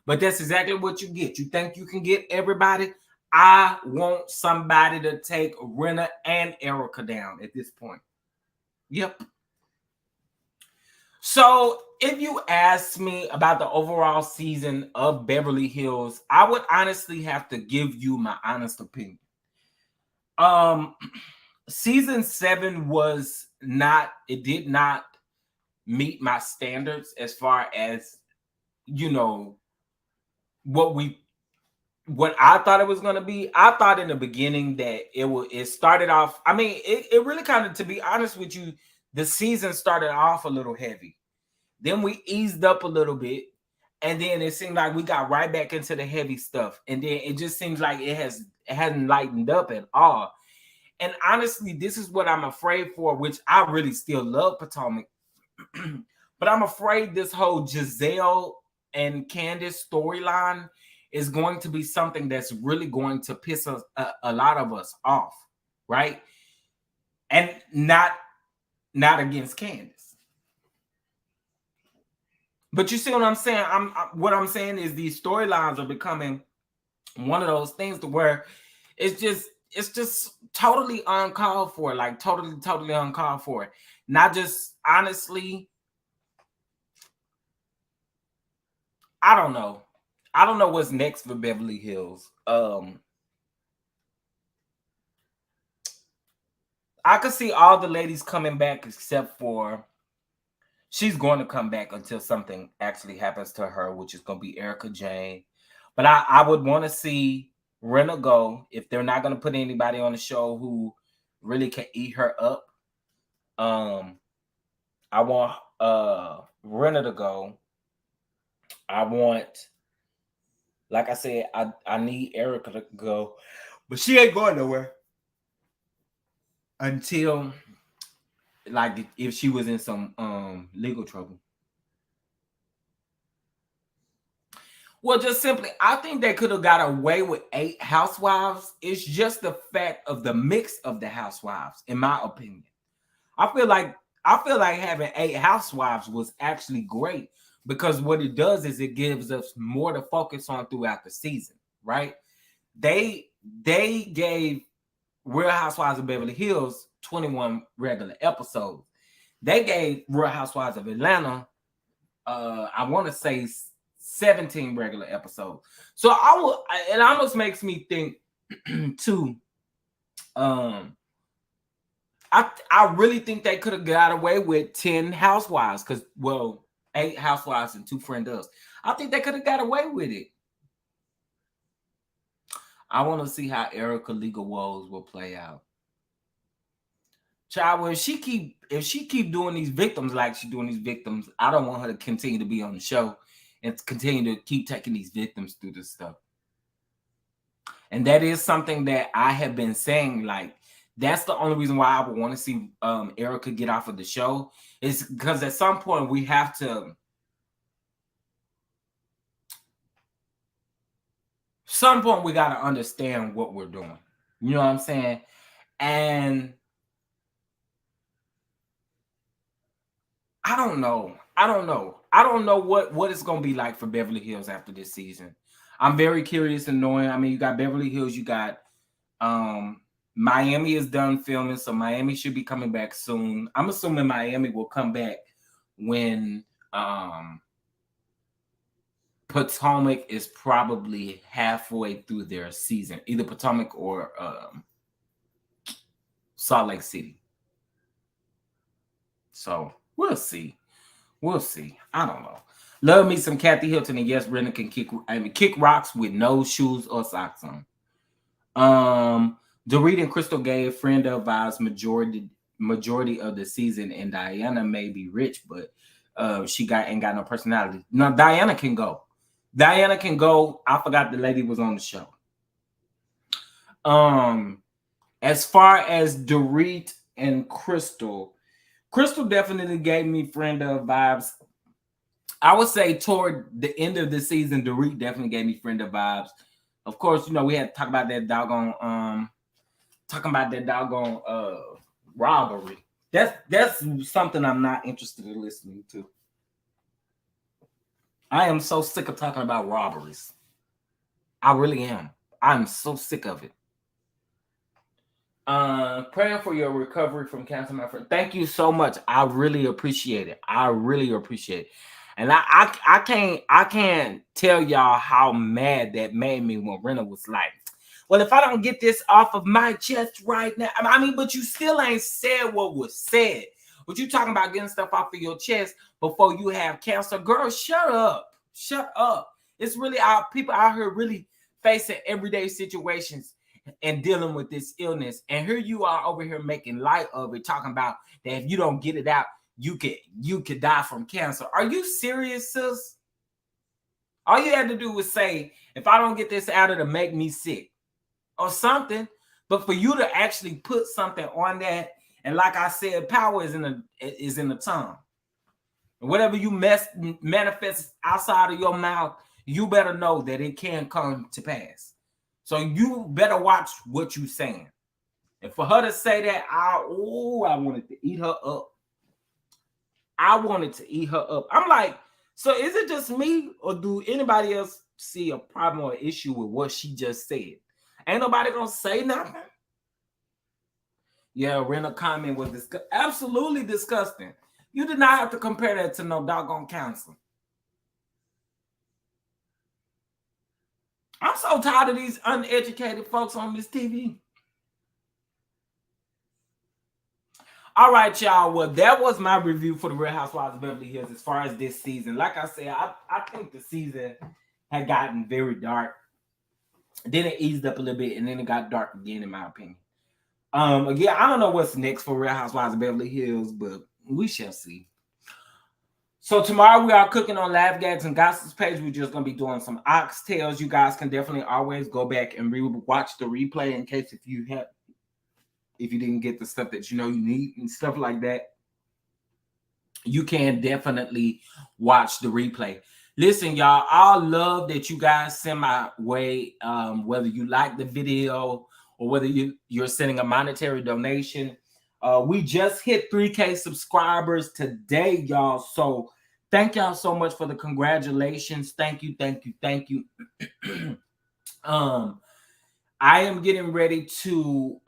But that's exactly what you get. You think you can get everybody? I want somebody to take Renna and Erica down at this point. Yep. So if you ask me about the overall season of Beverly Hills, I would honestly have to give you my honest opinion. Season 7 was not, it did not meet my standards as far as, you know, what I thought it was going to be. I thought in the beginning that it started off, I mean, it really kind of, to be honest with you, the season started off a little heavy. Then we eased up a little bit, and then it seemed like we got right back into the heavy stuff. And then it just seems like it hasn't lightened up at all. And honestly, this is what I'm afraid for, which I really still love Potomac. But I'm afraid this whole Giselle and Candace storyline is going to be something that's really going to piss us, a lot of us off, right? And not against Candace. But you see what I'm saying? What I'm saying is these storylines are becoming one of those things to where it's just totally uncalled for, like totally uncalled for. Not just, honestly, I don't know what's next for Beverly Hills. I could see all the ladies coming back except for, she's going to come back until something actually happens to her, which is going to be Erica Jane. But I would want to see Renna go if they're not going to put anybody on the show who really can eat her up. I want Renna to go. I want, like I said, I need Erica to go, but she ain't going nowhere until, like, if she was in some legal trouble. Well, just simply, I think they could have got away with 8 housewives. It's just the fact of the mix of the housewives, in my opinion. I feel like having 8 housewives was actually great, because what it does is it gives us more to focus on throughout the season, right? They gave Real Housewives of Beverly Hills 21 regular episodes. They gave Real Housewives of Atlanta, I want to say 17 regular episodes. So it almost makes me think too, I really think they could have got away with 10 housewives, because, well, 8 housewives and 2 friendos. I think they could have got away with it. I want to see how Erica legal woes will play out. Child, if she keep doing these victims like she's doing these victims, I don't want her to continue to be on the show and continue to keep taking these victims through this stuff. And that is something that I have been saying, like, that's the only reason why I would want to see Erica get off of the show, is because at some point we have to, we got to understand what we're doing. You know what I'm saying? And I don't know what it's going to be like for Beverly Hills after this season. I'm very curious and knowing. I mean, you got Beverly Hills, you got Miami is done filming, so Miami should be coming back soon. I'm assuming Miami will come back when Potomac is probably halfway through their season, either Potomac or Salt Lake City. So we'll see. I don't know. Love me some Kathy Hilton, and yes, Renna can kick rocks with no shoes or socks on. Dorit and Crystal gave friend of vibes majority of the season, and Diana may be rich, but she ain't got no personality. No, Diana can go. I forgot the lady was on the show. As far as Dorit and Crystal definitely gave me friend of vibes. I would say toward the end of the season, Dorit definitely gave me friend of vibes. Of course, you know, we had to talk about that doggone talking about that doggone robbery. That's something I'm not interested in listening to. I am so sick of talking about robberies. I really am. I'm so sick of it. Praying for your recovery from cancer, my friend. Thank you so much. I really appreciate it. I really appreciate it. And I can't tell y'all how mad that made me when Rena was like, well, if I don't get this off of my chest right now, I mean, but you still ain't said what was said. But you talking about getting stuff off of your chest before you have cancer. Girl, shut up. Shut up. It's really people out here really facing everyday situations and dealing with this illness. And here you are over here making light of it, talking about that if you don't get it out, you could die from cancer. Are you serious, sis? All you had to do was say, if I don't get this out, it'll make me sick or something. But for you to actually put something on that, and like I said, power is in the tongue. And whatever you manifest outside of your mouth, you better know that it can come to pass. So you better watch what you're saying. And for her to say that, I wanted to eat her up. I wanted to eat her up. I'm like, so is it just me, or do anybody else see a problem or issue with what she just said? Ain't nobody gonna say nothing? Yeah, Rena comment was absolutely disgusting. You did not have to compare that to no doggone cancer. I'm so tired of these uneducated folks on this TV. All right, y'all. Well, that was my review for the Real Housewives of Beverly Hills as far as this season. Like I said, I think the season had gotten very dark. Then it eased up a little bit, and then it got dark again, in my opinion. Again, I don't know what's next for Real Housewives of Beverly Hills, but we shall see. So tomorrow we are cooking on Laugh Gags and Gossips page. We're just going to be doing some oxtails. You guys can definitely always go back and watch the replay in case if you didn't get the stuff that you know you need and stuff like that. You can definitely watch the replay. Listen, y'all, I love that you guys send my way, whether you like the video or whether you're sending a monetary donation. We just hit 3K subscribers today, y'all. So thank y'all so much for the congratulations. Thank you, thank you, thank you. I am getting ready to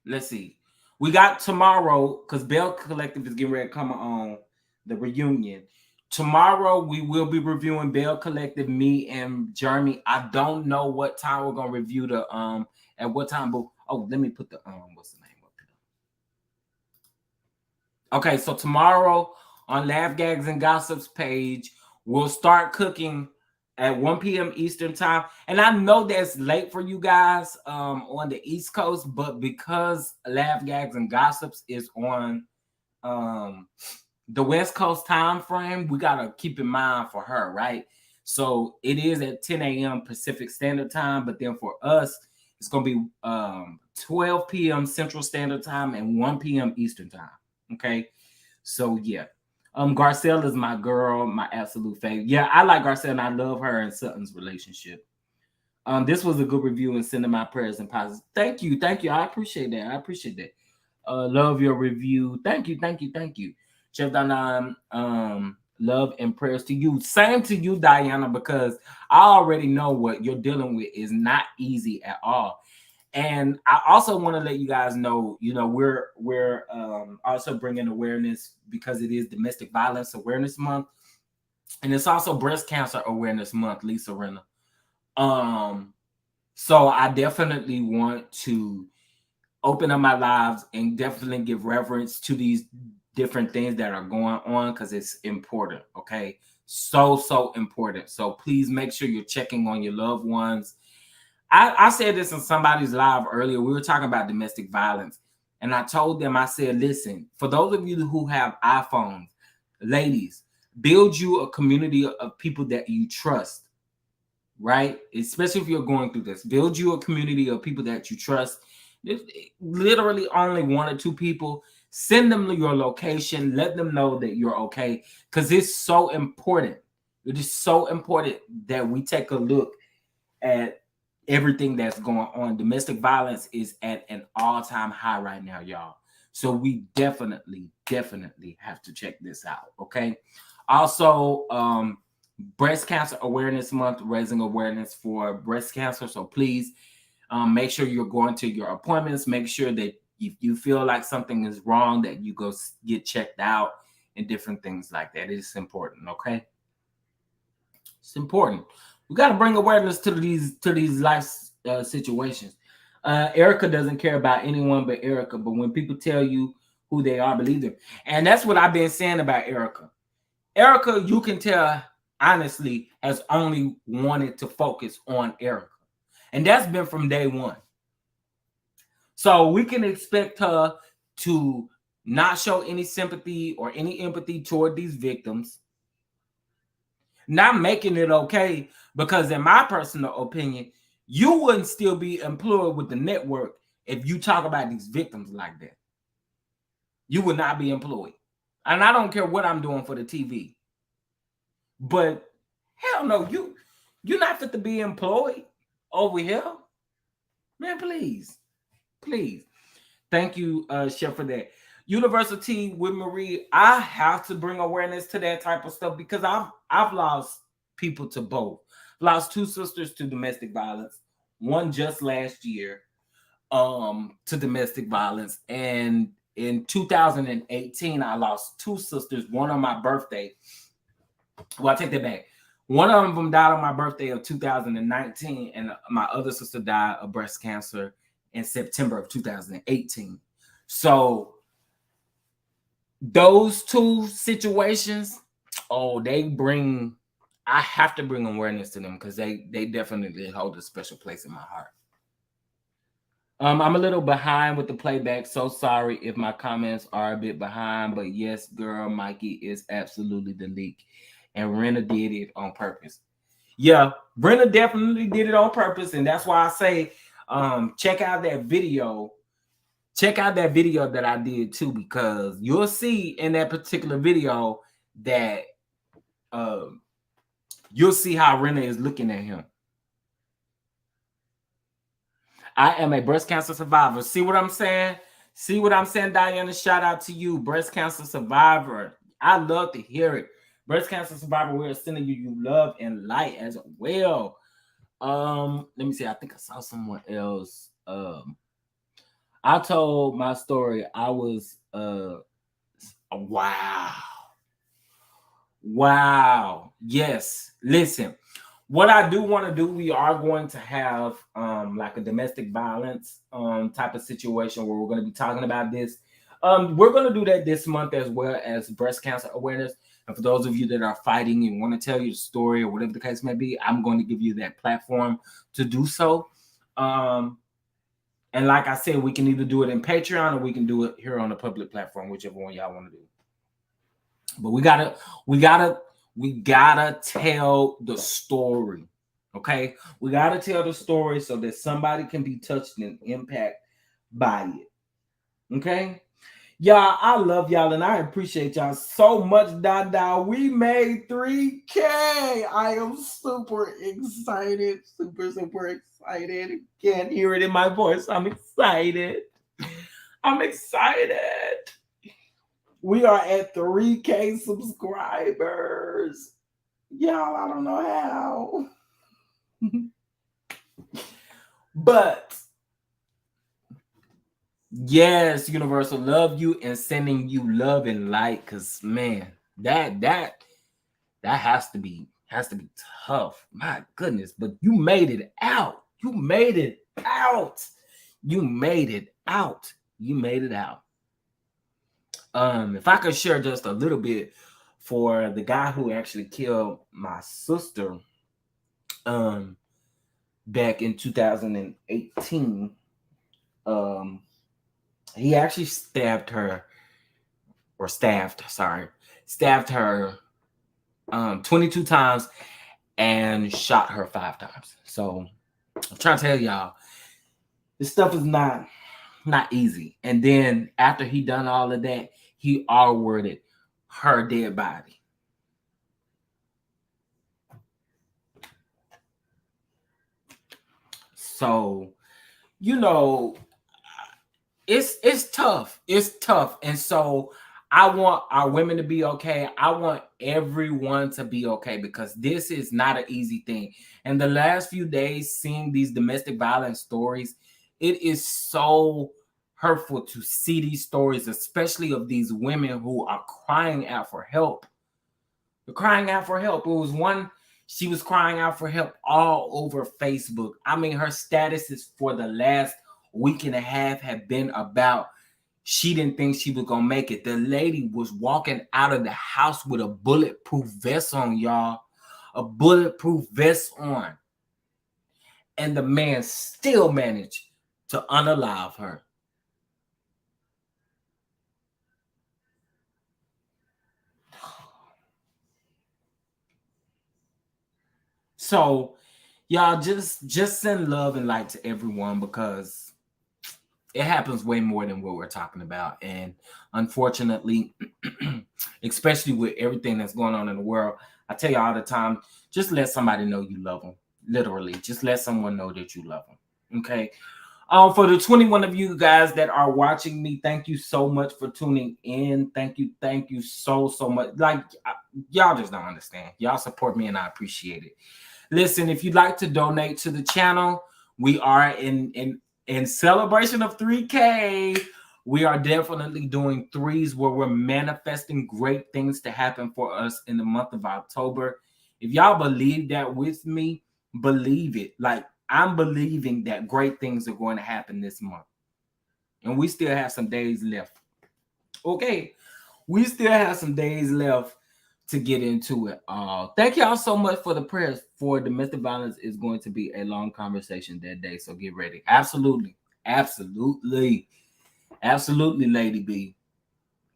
let's see. We got tomorrow, because Bell Collective is getting ready to come on the reunion. Tomorrow we will be reviewing Bell Collective, me and Jeremy. I don't know what time we're gonna review the at what time, but let me put the what's the name up there. Okay, so tomorrow on Laugh Gags and Gossips page, we'll start cooking at 1 p.m. Eastern time. And I know that's late for you guys on the East Coast, but because Laugh Gags and Gossips is on the West Coast time frame, we got to keep in mind for her, right? So it is at 10 a.m. Pacific Standard Time, but then for us, it's going to be 12 p.m. Central Standard Time and 1 p.m. Eastern Time, okay? So, yeah. Garcelle is my girl, my absolute favorite. Yeah, I like Garcelle and I love her and Sutton's relationship. This was a good review and sending my prayers and positive. Thank you. I appreciate that. Love your review. Thank you. Chef Diana, love and prayers to you. Same to you, Diana, because I already know what you're dealing with is not easy at all. And I also want to let you guys know, we're also bringing awareness because it is Domestic Violence Awareness Month, and it's also Breast Cancer Awareness Month, Lisa Renna. So I definitely want to open up my lives and definitely give reverence to these different things that are going on because it's important, okay? So important. So please make sure you're checking on your loved ones. I said this in somebody's live earlier. We were talking about domestic violence. And I told them, I said, listen, for those of you who have iPhones, ladies, build you a community of people that you trust, right? Especially if you're going through this. Build you a community of people that you trust. Literally only 1 or 2 people. Send them your location. Let them know that you're okay. Because it's so important. It is so important that we take a look at everything that's going on. Domestic violence is at an all-time high right now, y'all. So we definitely have to check this out, okay? Also, Breast Cancer Awareness Month, raising awareness for breast cancer. So please make sure you're going to your appointments. Make sure that if you feel like something is wrong, that you go get checked out and different things like that. It's important, okay? It's important. We got to bring awareness to these life situations. Erica doesn't care about anyone but Erica, but when people tell you who they are, believe them. And that's what I've been saying about Erica. Erica, you can tell, honestly, has only wanted to focus on Erica. And that's been from day one. So we can expect her to not show any sympathy or any empathy toward these victims. Not making it okay, because in my personal opinion, you wouldn't still be employed with the network if you talk about these victims like that. You would not be employed. And I don't care what I'm doing for the TV. But hell no, you're not fit to be employed over here. Man, please. Thank you, Chef, for that. University with Marie, I have to bring awareness to that type of stuff because I've lost people to both. Lost 2 sisters to domestic violence, one just last year to domestic violence. And in 2018, I lost 2 sisters, one on my birthday. Well, I take that back. One of them died on my birthday of 2019, and my other sister died of breast cancer in September of 2018. So those 2 situations, I have to bring awareness to them because they definitely hold a special place in my heart. I'm a little behind with the playback. So sorry if my comments are a bit behind, but yes, girl, Mikey is absolutely the leak. And Rena did it on purpose. Yeah, Rena definitely did it on purpose. And that's why I say, check out that video. Check out that video that I did too, because you'll see in that particular video that you'll see how Rena is looking at him. I am a breast cancer survivor. See what I'm saying? See what I'm saying, Diana? Shout out to you, breast cancer survivor. I love to hear it. Breast cancer survivor, we're sending you love and light as well. Let me see. I think I saw someone else. I told my story. I was wow. Yes. Listen. What I do want to do, we are going to have like a domestic violence type of situation where we're going to be talking about this. We're going to do that this month as well as breast cancer awareness. And for those of you that are fighting and want to tell your story or whatever the case may be, I'm going to give you that platform to do so. And like I said, we can either do it in Patreon or we can do it here on the public platform, whichever one y'all want to do. But we gotta tell the story. Okay, we gotta tell the story so that somebody can be touched and impacted by it. Okay, y'all, I love y'all and I appreciate y'all so much. Dada, we made 3K. I am super excited, super excited. Can't hear it in my voice. I'm excited. We are at 3K subscribers. Y'all, I don't know how. But yes, Universal, love you and sending you love and light. Cause man, that has to be tough. My goodness, but you made it out. You made it out. If I could share just a little bit for the guy who actually killed my sister back in 2018, he actually stabbed her 22 times and shot her 5 times. So I'm trying to tell y'all, this stuff is not easy. And then after he done all of that, he R-worded her dead body. So, you know, it's tough. It's tough. And so I want our women to be okay. I want everyone to be okay because this is not an easy thing. And the last few days, seeing these domestic violence stories, it is so hurtful to see these stories, especially of these women who are crying out for help. They're crying out for help. It was one, she was crying out for help all over Facebook. I mean, her statuses for the last week and a half have been about she didn't think she was gonna make it. The lady was walking out of the house with a bulletproof vest on, y'all. A bulletproof vest on. And the man still managed to unalive her. So, y'all just send love and light to everyone because it happens way more than what we're talking about. And unfortunately, especially with everything that's going on in the world, I tell you all the time, just let somebody know you love them. Literally, just let someone know that you love them. Okay. For the 21 of you guys that are watching me, thank you so much for tuning in. Thank you so much. Like, y'all just don't understand. Y'all support me and I appreciate it. Listen, if you'd like to donate to the channel, we are in celebration of 3K. We are definitely doing threes where we're manifesting great things to happen for us in the month of October. If y'all believe that with me, believe it. Like, I'm believing that great things are going to happen this month. And we still have some days left. Okay. We still have some days left to get into it. Thank y'all so much for the prayers. For domestic violence is going to be a long conversation that day. So get ready. Absolutely. Absolutely. Absolutely, Lady B.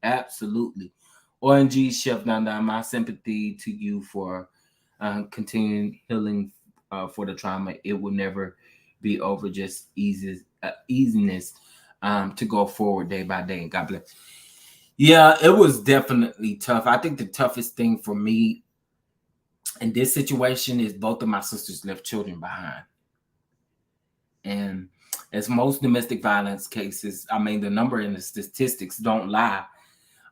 Absolutely. ONG Chef Nanda, my sympathy to you for continuing healing for the trauma. It will never be over. Just easiness to go forward day by day. God bless. Yeah, it was definitely tough. I think the toughest thing for me in this situation is both of my sisters left children behind. And as most domestic violence cases, I mean, the number in the statistics don't lie.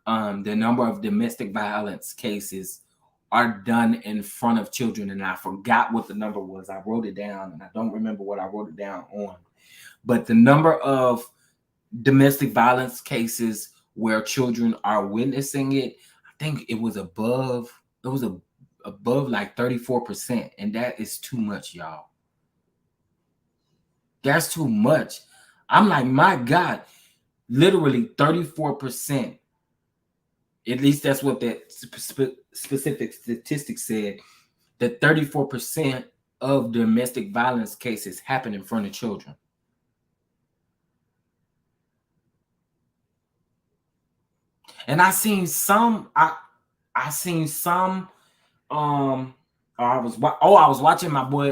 The number of domestic violence cases are done in front of children. And I forgot what the number was. I wrote it down and I don't remember what I wrote it down on. But the number of domestic violence cases where children are witnessing it, I think it was above like 34%. And that is too much, y'all. That's too much. I'm like, my God, literally 34%. At least that's what that specific statistic said, that 34% of domestic violence cases happen in front of children. And I seen some I was watching my boy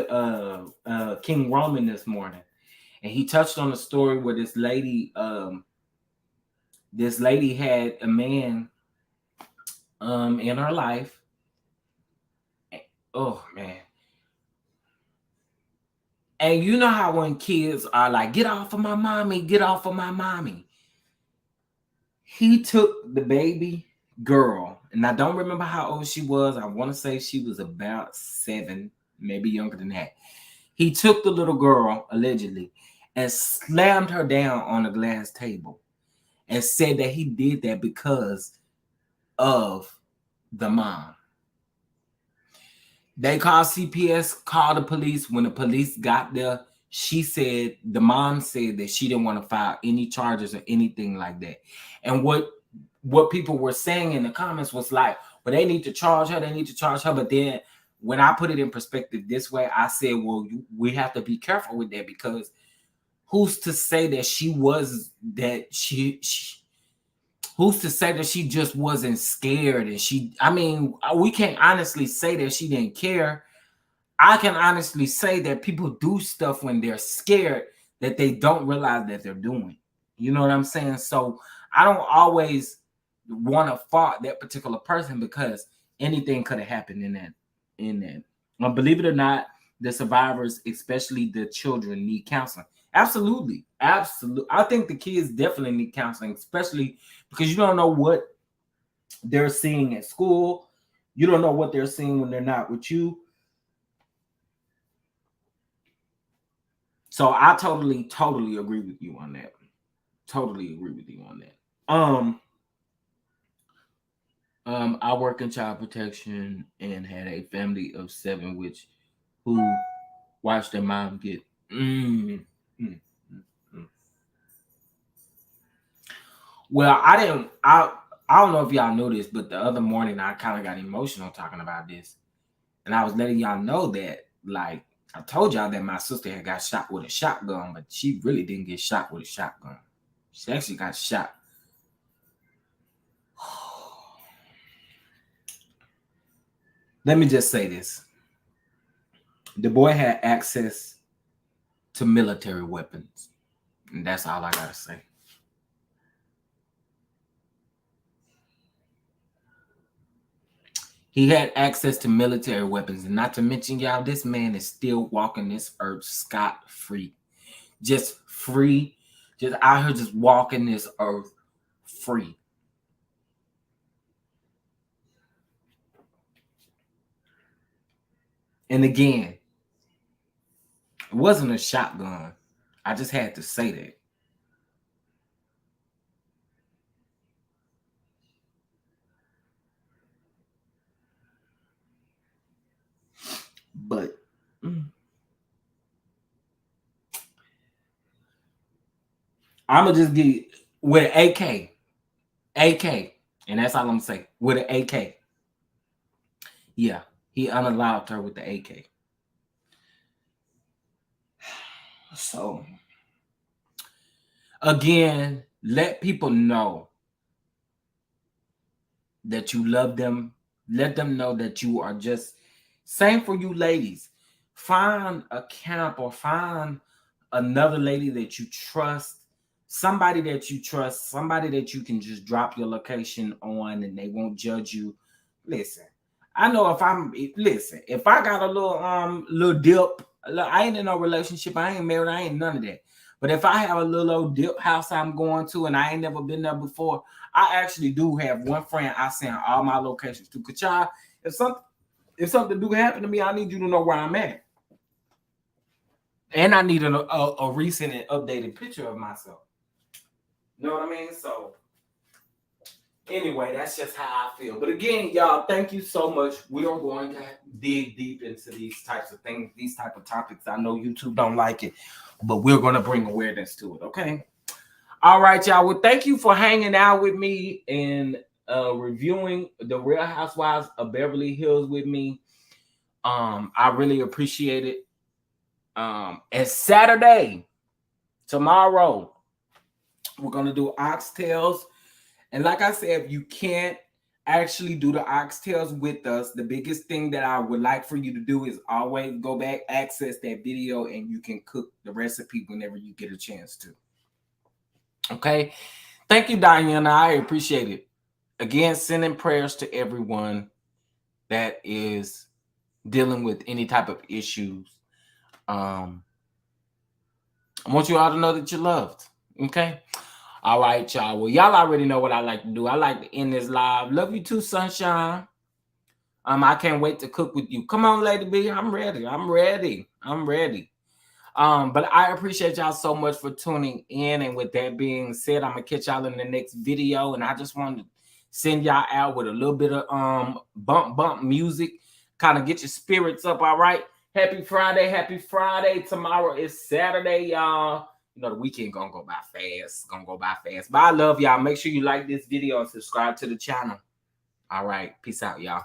King Roman this morning, and he touched on a story where this lady had a man in her life. Oh man. And you know how when kids are like, get off of my mommy, get off of my mommy. He took the baby girl, and I don't remember how old she was. I want to say she was about 7, maybe younger than that. He took the little girl, allegedly, and slammed her down on a glass table and said that he did that because of the mom. They called CPS, called the police. When the police got there, the mom said that she didn't want to file any charges or anything like that. And what people were saying in the comments was like, well, they need to charge her. But then when I put it in perspective this way, I said, well, we have to be careful with that, because who's to say that who's to say that she just wasn't scared? And we can't honestly say that she didn't care. I can honestly say that people do stuff when they're scared that they don't realize that they're doing. You know what I'm saying? So I don't always want to fault that particular person, because anything could have happened in that. Believe it or not, the survivors, especially the children, need counseling. Absolutely. Absolutely. I think the kids definitely need counseling, especially because you don't know what they're seeing at school. You don't know what they're seeing when they're not with you. So I totally agree with you on that. Totally agree with you on that. I work in child protection and had a family of 7 who watched their mom get Well, I don't know if y'all know this, but the other morning I kind of got emotional talking about this. And I was letting y'all know that, like, I told y'all that my sister had got shot with a shotgun, but she really didn't get shot with a shotgun. She actually got shot. Let me just say this. The boy had access to military weapons. And that's all I gotta say. He had access to military weapons. And not to mention, y'all, this man is still walking this earth scot-free. Just free. Just out here just walking this earth free. And again, it wasn't a shotgun. I just had to say that. But I'm going to just get with an AK. AK. And that's all I'm going to say. With an AK. Yeah. He unalived her with the AK. So, again, let people know that you love them. Let them know that you are just, same for you ladies. Find a camp or find another lady that you trust. Somebody that you trust. Somebody that you can just drop your location on and they won't judge you. Listen, I know if I got a little dip, I ain't in no relationship, I ain't married, I ain't none of that. But if I have a little old dip house I'm going to and I ain't never been there before, I actually do have one friend I send all my locations to. Kachai, if something do happen to me, I need you to know where I'm at. And I need a recent and updated picture of myself. You know what I mean? So anyway, that's just how I feel. But again, y'all, thank you so much. We are going to dig deep into these types of things, these type of topics. I know YouTube don't like it, but we're going to bring awareness to it, okay? All right, y'all. Well, thank you for hanging out with me and reviewing The Real Housewives of Beverly Hills with me. I really appreciate it. It's Saturday. Tomorrow, we're going to do oxtails. And like I said, if you can't actually do the oxtails with us, the biggest thing that I would like for you to do is always go back, access that video, and you can cook the recipe whenever you get a chance to. Okay? Thank you, Diana. I appreciate it. Again, sending prayers to everyone that is dealing with any type of issues. I want you all to know that you're loved. Okay? All right, y'all. Well, y'all already know what I like to do. I like to end this live. Love you too, sunshine. I can't wait to cook with you. Come on, Lady B. I'm ready. But I appreciate y'all so much for tuning in. And with that being said, I'm gonna catch y'all in the next video. And I just wanted to send y'all out with a little bit of bump music, kind of get your spirits up. All right. Happy Friday. Tomorrow is Saturday, y'all. You know, the weekend gonna go by fast. But I love y'all. Make sure you like this video and subscribe to the channel. All right. Peace out, y'all.